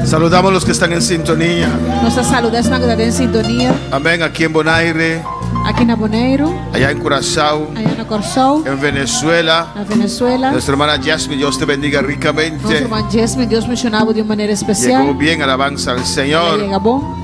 Saludamos a los que están en sintonía. Nossa saudação na grande sintonia. Amén. Aquí en Bonaire, Aqui na Bonaire, allá en Curazao, aí na Corsol, en Venezuela. na Venezuela. Nuestra hermana Jasmine, Dios te bendiga Nossa ricamente. irmã Jasmine, Deus mencionava de uma maneira Llegó especial. bien, alabanza al Ela Señor. chega bom.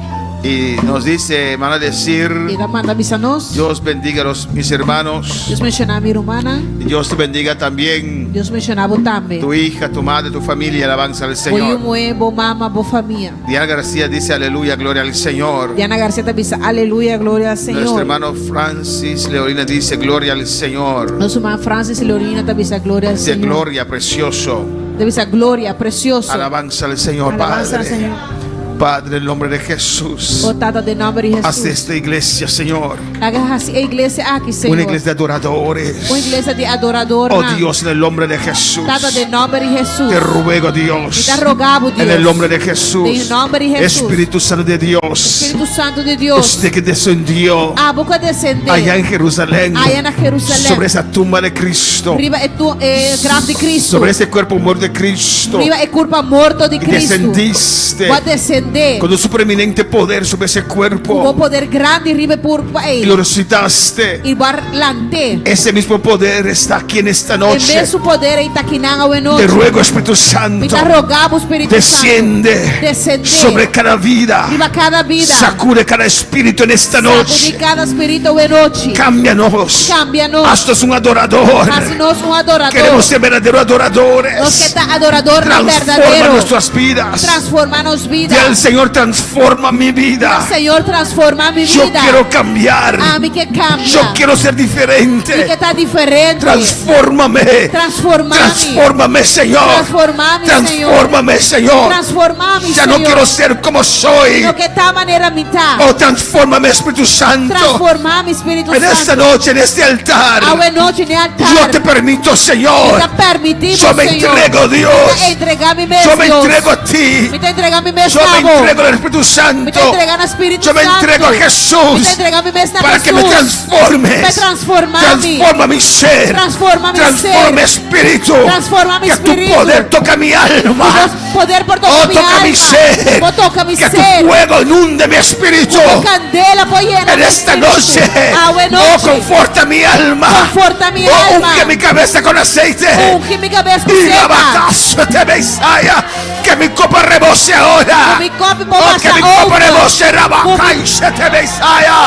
Y nos dice, van a decir, Ela manda missa a nós. Dios bendiga a mis hermanos. Deus mencionava a minha irmã. Y Dios te bendiga también Deus mencionava também. tu hija, tu madre, tu familia, alabanza al Oi, Señor. mãe, boa mama, boa família. Diana García dice, aleluya, gloria al Señor. Diana Garcia também diz, aleluia, glória ao Nuestro Senhor. hermano Francis Leorina dice, gloria al Señor. Nosso irmão Francis Leorina também diz, glória ao Dice, Senhor. gloria, precioso. Deve ser glória, precioso. Alabanza al Señor, Alabanza al Padre. Senhor. Padre, en el nombre de Jesús. O Tata, de nome de Haz Jesus. esta iglesia, Señor, Haga a igreja aqui, Senhor. una iglesia de adoradores. Uma igreja de adorador. Oh Dios, en el nombre de Jesús. Tata, de nome de Jesus. Te ruego, Dios, Te rogamos, Deus. en el nombre de Jesús. En el nombre de Jesús. Espíritu Santo de Dios, Espírito Santo de Deus. usted que descendió A boca descender. allá en Jerusalén, Allá na Jerusalém. sobre esa tumba de Cristo, Riba é tu grave de Cristo. sobre ese cuerpo muerto de Cristo, Riba é corpo morto de y Cristo. descendiste Pode descender. con un supereminente poder sobre ese Com cuerpo poder grande riba por y lo resucitaste. e barlante. Ese mismo poder está aquí en esta E noche. mesmo poder em taquinanga o Te enoite. ruego, Espíritu Me Santo, tá rogado, Espírito desciende Santo. Descender. sobre cada vida. Riba cada vida. Sacude cada espíritu en esta Sacude noche. cada espírito o enoite. Cámbianos. Cámbianos. Haznos un adorador. Haznos um adorador. Queremos ser verdaderos Nós que adoradores. está adorador Transforma verdadeiro. nuestras vidas. Transforma-nos vida. Y el Señor transforma mi vida. Senhor, transforma minha Yo vida. quiero cambiar. A mim que cambia. Yo quiero ser E que diferente. está diferente. Transfórmame. Transforma-me. Transfórmame, Señor. Transforma-me, Senhor. Transfórmame, Señor. Transforma-me, Ya no Senhor. quiero ser como soy. No que tal maneira me tá. Oh, transfórmame, Espíritu Santo. Transforma-me, Espírito En esta Santo. noche, en este altar, Ao noite no altar. yo te permito, Señor. Está permitido, Yo me Senhor. entrego, Dios. Entregar-me mesmo. Yo me entrego a ti. Me está entregando mesmo. Yo me entrego al Espíritu Me está Santo. entregando ao Espírito Yo me Santo. entrego a Me Jesús está entregando mesmo a para que me Jesus. transformes. Me transforma-me. Transforma mi ser. Transforma mi Transforma mi ser. espíritu. Transforma mi Que tu espíritu. poder toca mi alma. Poder por Oh, tocar mi toca alma. mi ser. Oh, toca mi Que tu ser. fuego inunde mi espíritu. Tu candela foi llena En de esta espíritu. noche, Oh, oh, conforta mi alma. Conforta mi Oh, alma. unge mi cabeza con aceite. Unge mi cabeça com Y la seca. batazo te Mesaya. Que mi copa rebose ahora. Que mi copa Oh, rebose que mi ahora. copa rebose rabaca Que y se te Mesaya.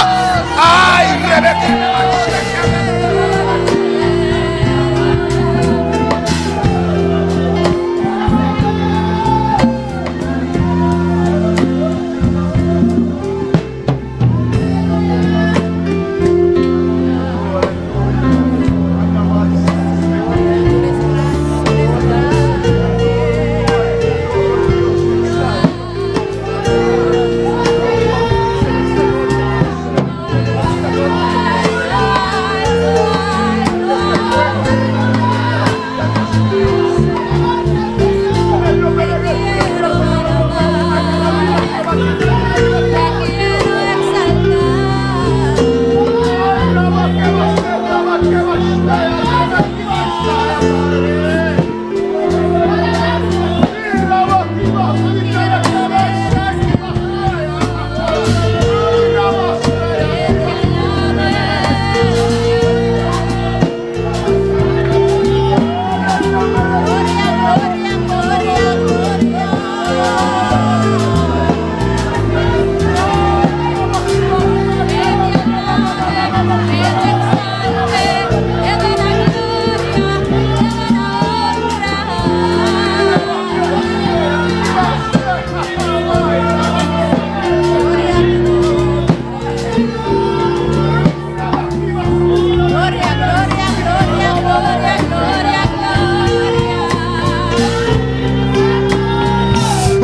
Ay, Rebeca.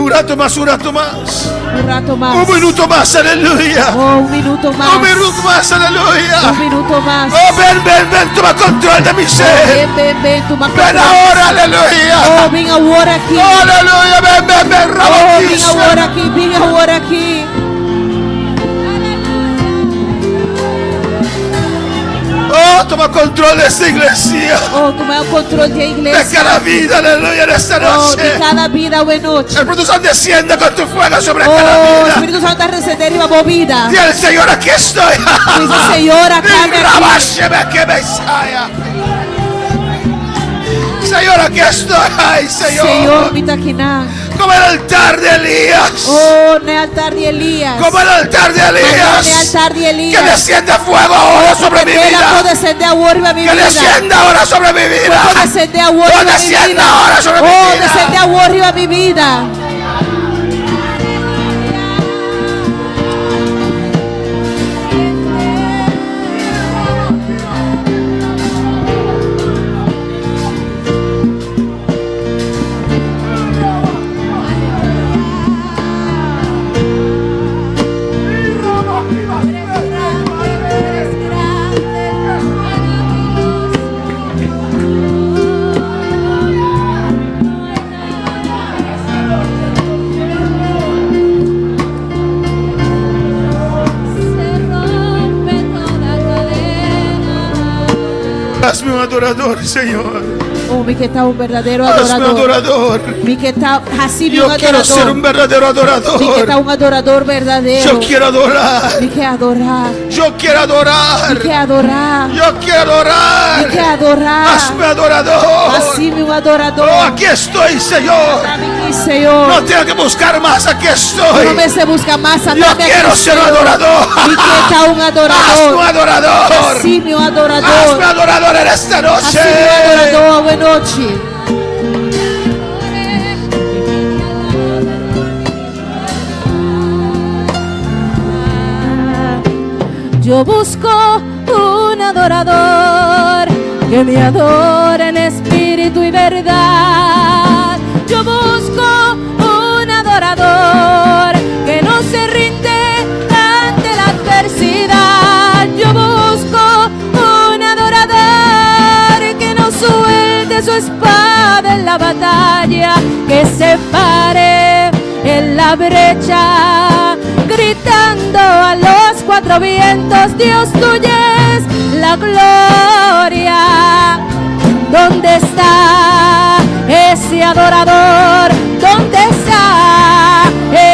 Un rato más. Un rato más. Un minuto más, aleluya. Oh, un minuto más. Un minuto más, aleluya. Un minuto más. Oh, ven, ven, ven, toma control de mi ser. Ven, ven, ven, toma Ven control. ahora, aleluya. Oh, ven ahora aquí. Oh, aleluya, ven, ven, ven, Oh, ven Rabaquisa. ahora aquí, ven ahora aquí. Oh, toma control de esta iglesia. Oh, toma el control de la De iglesia. cada vida, aleluya, en esta Oh, de noche. cada vida o noche. El Espíritu Santo desciende con tu fuego sobre cada Oh, vida. Espíritu Santo receder a tua vida. Dile, Señor, aquí estoy. Dice, Señor, acá Rabásheme que Mesaya. Señor, aquí estoy. Ay, Señor, Señor. mitaquiná. Como el altar de Elías. Oh, en el altar de Elías. Como el altar de En el Elías. altar de Que Elías. descienda fuego ahora sobre mi Vela vida. può descendere ahora a mi Que vida. descienda ahora sobre mi vida. Può descendere ahora Oh, a mi descienda vida. ahora sobre mi Oh, vida. descende ahora a mi vida. Hazme un adorador, Señor. Oh, mi que está un verdadero Hazme un adorador. adorador. Mi que está así mi Yo un quiero ser un adorador. verdadero Mi que está adorador. un adorador verdadero. Yo quiero adorar. Mi que adorar. Yo quiero Mi adorar. que adorar. Yo quiero Mi que adorar. adorar. Hazme adorador. Así mi un adorador. Oh, aquí estoy, Señor. Dame aquí, Señor. No tengo que buscar más, aquí Yo estoy. no me se busca más. Yo Dame quiero aquí, ser un Señor. adorador. Mi que está un Hazme un adorador. adorador. Así mi un Hazme adorador. adorador en esta Así noche. mi adorador. Buenas noches. Yo busco un adorador que me adore en espíritu y verdad. Yo busco un adorador que no se rinde ante la adversidad. Yo busco un adorador que no suelte su espada en la batalla, que se pare en la brecha, gritando a los cuatro vientos: Dios, tuya es la gloria. ¿Dónde está ese adorador? ¿Dónde está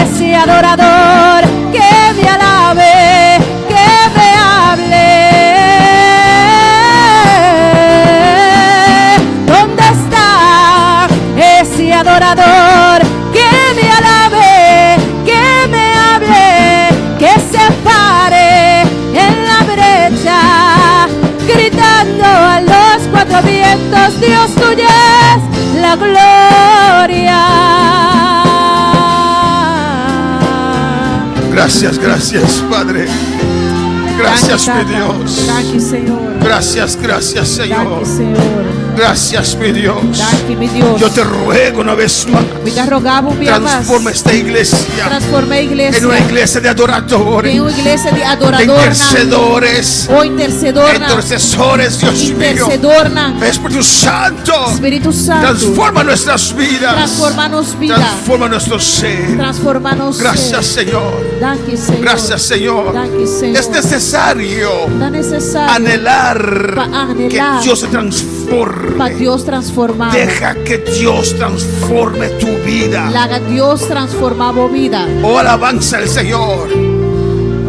ese adorador que me alabe, que me hable? ¿Dónde está ese adorador que me alabe, que me hable, que se pare en la brecha, gritando a los cuatro vientos: Dios, tuya es la gloria? Gracias, gracias, Padre. Gracias, mi Tata. Dios. Danke, Senhor. Gracias, gracias, Señor. Danke, Senhor. Gracias, mi Dios. Danke, mi Deus. Yo te ruego una vez más. Me te rogava um dia mais. Transforma esta iglesia Transforma a igreja en una iglesia de adoradores, em uma igreja de de adorador. intercedores, O intercedor. intercesores, Dios mío. Intercedor. Espíritu Santo, Espírito Santo. transforma nuestras vidas. Transforma-nos vida. Transforma nuestro ser. Transforma-nos Gracias, Señor. Danke, Senhor. Gracias, Señor. Danke, Senhor. Es necesario Não necessário anhelar Pa anhelar. que Dios se transforme. para Deus transformar. Deja que Dios transforme tu vida. Laga Deus transformar a vida. Oh, alabanza al Señor.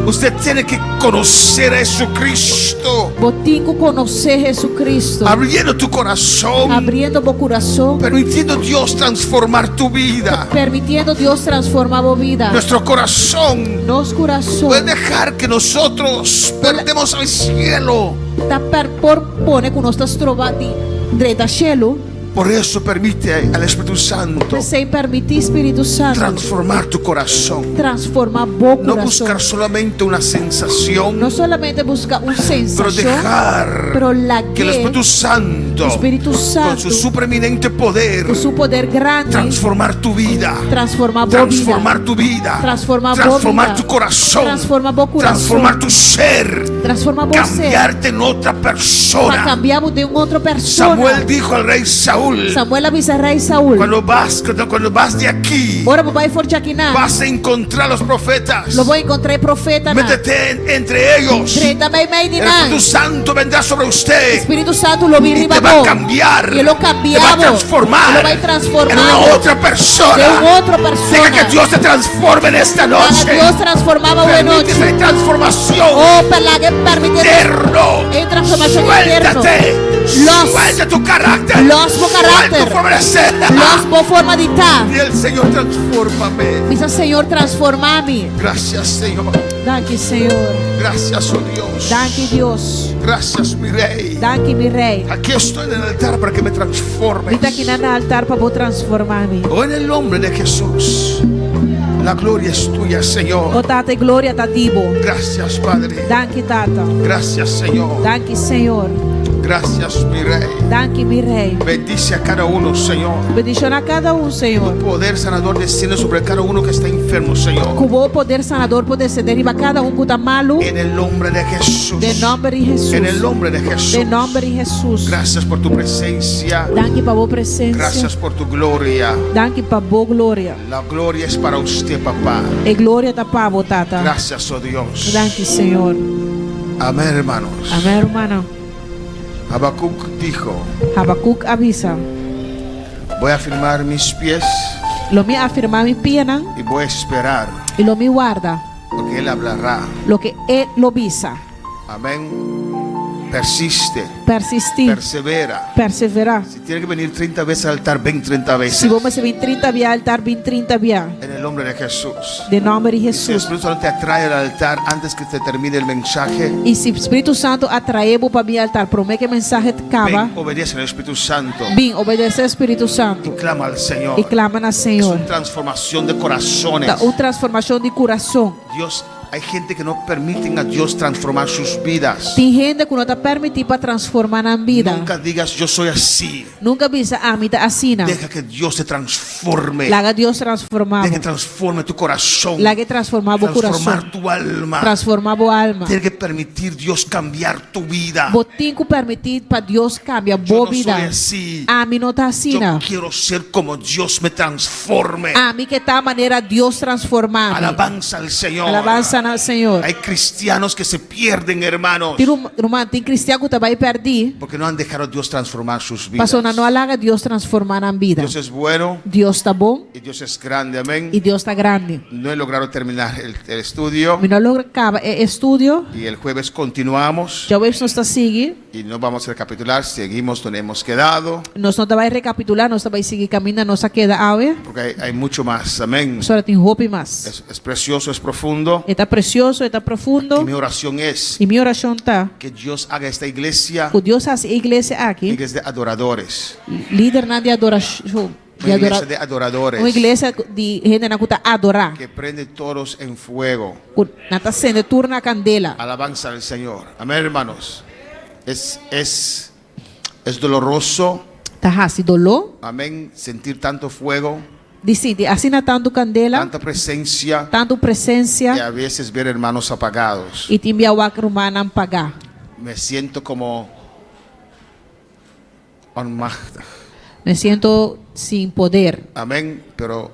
Usted tiene que conocer a Jesucristo, Botinco conhecer Jesucristo. abriendo tu corazón, Abrindo o coração. permitiendo Dios transformar tu vida. Permitiendo Deus transformar a vida. Nuestro corazón Nos coração. puede dejar que nosotros perdemos al cielo. Tá por pone com nós estás trovati direita cielo. Por eso permite al Espíritu Santo Sem permitir Espírito Santo transformar tu corazón. transformar o No coração. buscar solamente una sensación, Não solamente buscar pero sensação, dejar pero la que el Espíritu Santo, Espírito con Santo, su supreminente poder, com seu poder grande, transformar tu vida, transformar a transformar vida, tu vida, transformar transformar vida, tu corazón, transformar o coração, transformar tu ser, transformar você, cambiarte en otra para persona. cambiar de outra pessoa. Samuel dijo al rey Saúl, Samuel avisa rei Saúl. cuando vas de aquí, Ora papai forte aqui na. vas a encontrar los profetas. Lo vou encontrar profeta na. Métete entre ellos. Treta bem meio de El na. Espíritu Santo vendrá sobre usted Espírito Santo lo vi y riba te va a bom. cambiar, E lo te va a cambiamos. transformar Lo vai transformar en una otra de persona. outra Deja persona. que Dios te transforme en esta Para noche. Deus transformava o Permite noite. esa transformación Oh, pela que permite eterno. em transformação eterno. Suéltate. Los Suelta tu carácter. Los bo Suelta carácter. tu forma de ser. Los boa forma de estar. Y el Señor transfórmame. Diz Senhor transformar-me. Gracias, Señor. Danke Senhor. Gracias, oh Dios. Danke Deus. Gracias, mi rey. Danke mi rei. Aquí estoy en el altar para que me transformes. Vita aqui no altar para vou transformar-me. Oh, en el nombre de Jesús. La gloria es tuya, Señor. Oh Tata, glória tá tibo. Gracias, Padre. Danke Tata. Gracias, Señor. Danke Senhor. Gracias, mi rey. Danke mi rei. Bendice a cada uno, Señor. Bendición a cada Senhor. Tu poder sanador desciende sobre cada uno que está enfermo, Señor. Com o poder sanador poder ceder e cada que está malo. En el nombre de Jesús. De nombre de Jesus. En el nombre de Jesús. De nombre de Jesus. Gracias por tu presencia. Danke para boa presença. Gracias por tu gloria. Danke para boa glória. La gloria es para usted, papá. E glória tá para vos, Tata. Gracias, oh Dios. Danke, Senhor. Amén, hermanos. Amém, hermano. Habacuc dijo: Habacuc avisa. voy a firmar mis pies Lo me afirma mi pena y voy a esperar, e lo me guarda. porque Él hablará. Lo que Él lo visa. Amén. Persiste, Persistir. persevera. Perseverar. Si tiene que venir 30 veces al altar, ven 30 veces. Se vamos vir 30 via altar, vim 30 via. En el nombre de Jesús. De nome de Si el Jesus. Espíritu Santo te atrae al altar antes que te termine el mensaje, E se o Espírito Santo atrair-vos para mi altar, promete que a mensagem acaba. ven, obedece al Espíritu Santo Vim, obedecer ao Espírito Santo. y clama al Señor. E clama na Es Senhor. una transformación de corazones. Da uma transformação de coração. Dios, hay gente que no permiten a Dios transformar sus vidas. Tem gente que não está permitindo para transformar na vida. Nunca digas yo soy así. Nunca visa a mim tá assim. Deja que Dios te transforme. Laga Deus transformar. Deja que transforme tu corazón. Laga transformar o coração. Transformar tu alma. Transformar a alma. Tienes que permitir Dios cambiar tu vida. Vou ter que permitir para Deus cambiar Yo boa no vida. soy así. A mim não está assim. Yo quiero ser como Dios me transforme. A mim que tá a maneira Deus transformar. Alabanza al Señor. Alabança ao Senhor. Hay cristianos que se pierden, hermanos, Tem cristiano que também perdi. porque no han dejado a Dios transformar sus vidas. Passou na não alaga Deus transformar na vida. Dios es bueno Deus está bom y Dios es grande, amén. e Deus está grande. No he logrado terminar el estudio Me não logra acaba estudio. y el jueves continuamos Já hoje nós está seguir. y no vamos a recapitular, seguimos donde hemos quedado, Nós não vai recapitular, nós vai seguir caminhando nossa queda ave. porque hay mucho más, amén. Só tem roupa mais. Es precioso, es profundo Está precioso, está y profundo. mi oración es E minha oração tá. que Dios haga esta iglesia O Deus faz a igreja aqui. iglesia de adoradores, Líder na de adoração. Una iglesia de adoradores. Uma igreja de gente na kuta adorar. Que prende todos en fuego. Nata sende turna a candela. Alabanza al Señor. Amén, hermanos. Es doloroso. Tahasi dolor. Amén. Sentir tanto fuego. Dicinte, assim na tanto candela. Tanta presencia. Tanto Y presencia. a veces ver hermanos apagados. E timbia wak rumana pagar. Me siento como onmachtig. Me siento sin poder. Amén. Pero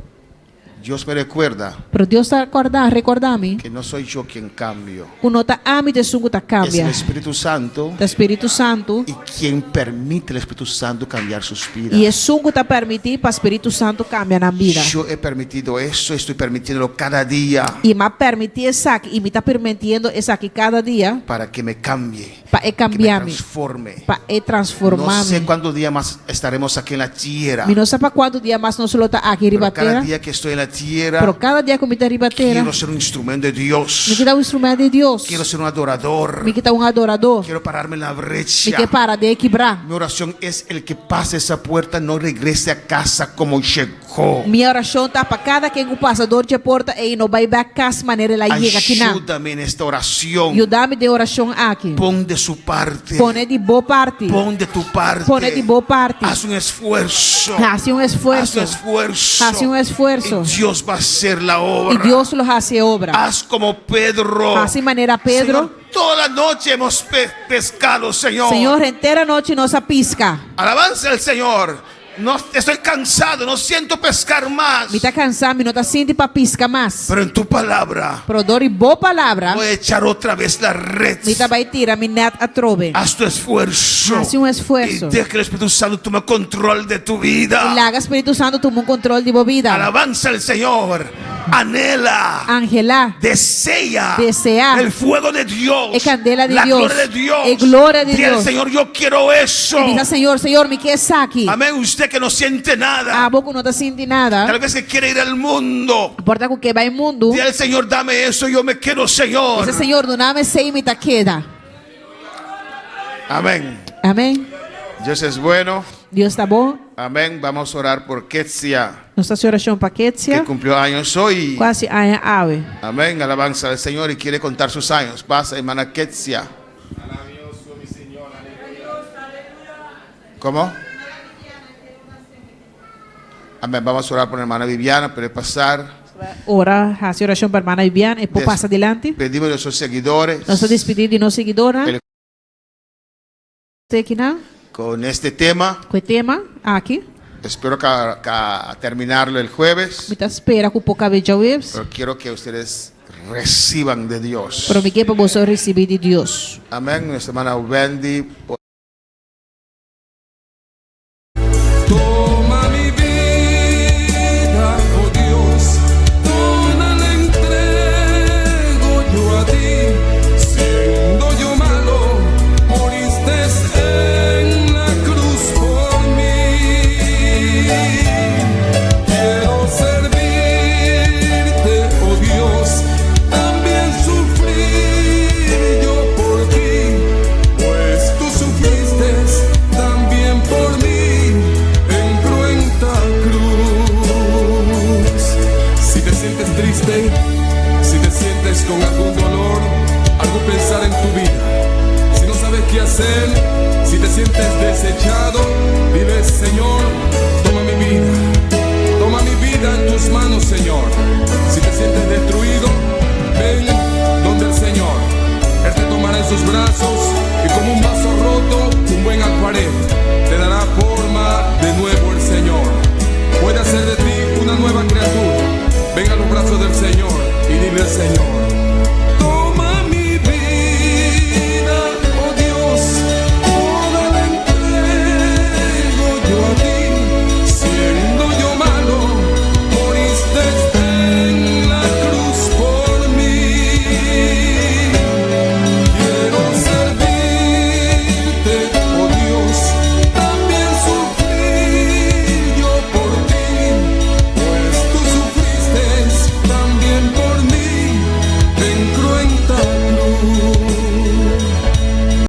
Dios me recuerda Pero Deus está recordar-me que no soy yo quien cambio. que não está a mim de sungo tá Es el cambia. Espíritu Santo Do Espírito Santo. y quien permite al Espíritu Santo cambiar sus vidas. E é sungo tá permitir para o Espírito Santo cambiar na vida. Yo he permitido eso, estoy permitiéndolo cada día E me permitir isso aqui, e me está permitindo isso aqui cada dia para que me cambie, para que me cambiar-me, transforme. para No transformar-me. sé cuántos días más estaremos aquí en la tierra, Me não sei para quanto dia mais não solo tá aqui pero cada ribateira, día que estoy en la tierra pero cada dia que me tá ribateira, quiero ser un instrumento de Dios, me queda um instrumento de Deus, quiero ser un adorador, me queda um adorador, quiero pararme en la me brecha. queda para de quebrar. Mi oración es el que pase esa puerta no regrese a casa como llegó. Minha oração tá para cada quem o passador de porta e não vai back casa maneira ela chega aqui não. Ayúdame en esta oración. Ajudar-me de oração aqui. Pon de su parte. Pone de boa parte. Pon de tu parte. Pone de boa parte. Haz un esfuerzo. Hace um Haz esforço. un esfuerzo. Hace um esforço. Y Dios va a hacer la E obra. Deus lo hace obra. Haz como Pedro. Assim maneira Pedro. Señor, toda la noche hemos pescado, Señor. Senhor, inteira noite nossa pisca. Alabanza al Señor. No, estoy cansado, no siento pescar más. Me tá cansado, me não tá sentindo para pisca mais. Pero en tu palabra Pro dor e boa palavra, voy a echar otra vez la red. me tá vai tirar me net a trove. Haz tu esfuerzo. Hace um esforço. Y deja que el Espíritu Santo tome control de tu E vida. laga Espírito Santo toma controle de boa vida. Alabanza al Señor. Anhela. Angela, Desea Desea. el fuego de Dios, E candela de la Dios. gloria de Dios. E glória de Dile al Dios. Señor, yo quiero eso. e diz Senhor, Senhor, me quer aqui. Amén. Usted que no siente nada, A boca não tá sentindo tal nada. vez que quiere ir al mundo, Importa com que vai mundo. dile al Señor, dame eso, yo me quedo, Señor. Diz Senhor, do nome sei me tá queda. Amén. Amém. Dios es bueno. Deus tá bom. Amén. Vamos a orar por Ketsia, Nossa Senhora chama que Paquetia. cumplió años hoy. Quase a ave. Amén. Alabanza al Señor y quiere contar sus años. Pasa, hermana Ketsia. ¿Cómo? Amén. Vamos a orar por la hermana Viviana, pero pasar. Ora, a senhora chama para a irmã Viviane e por Des- passa adiante. Pedimos a nuestros seguidores Nossa despedida de nossa seguidora. El- Aqui não? con este tema. Com o tema aqui. Espero que terminarlo el jueves, Me tá espera com pouca vez já webs. pero quiero que ustedes reciban de Dios. Para me que para você receber de Deus. Amén. Nuestra hermana Wendy. Toma mi vida, oh Dios, toda la entrego yo a ti. Siendo yo malo, moriste en la cruz por mí. Quiero servirte, oh Dios, también sufrir yo por ti, pues tú sufriste también por mí en cruenta cruz. Si te sientes triste, si te sientes con algún dolor, algo pensar en tu vida, si no sabes qué hacer, si te sientes desechado, dile: Señor, toma mi vida en tus manos, Señor. Si te sientes destruido, ven donde el Señor. Él te tomará en sus brazos y como un vaso roto, un buen alfarero, te dará forma de nuevo el Señor. Puede hacer de ti una nueva criatura. Ven a los brazos del Señor y dile al Señor: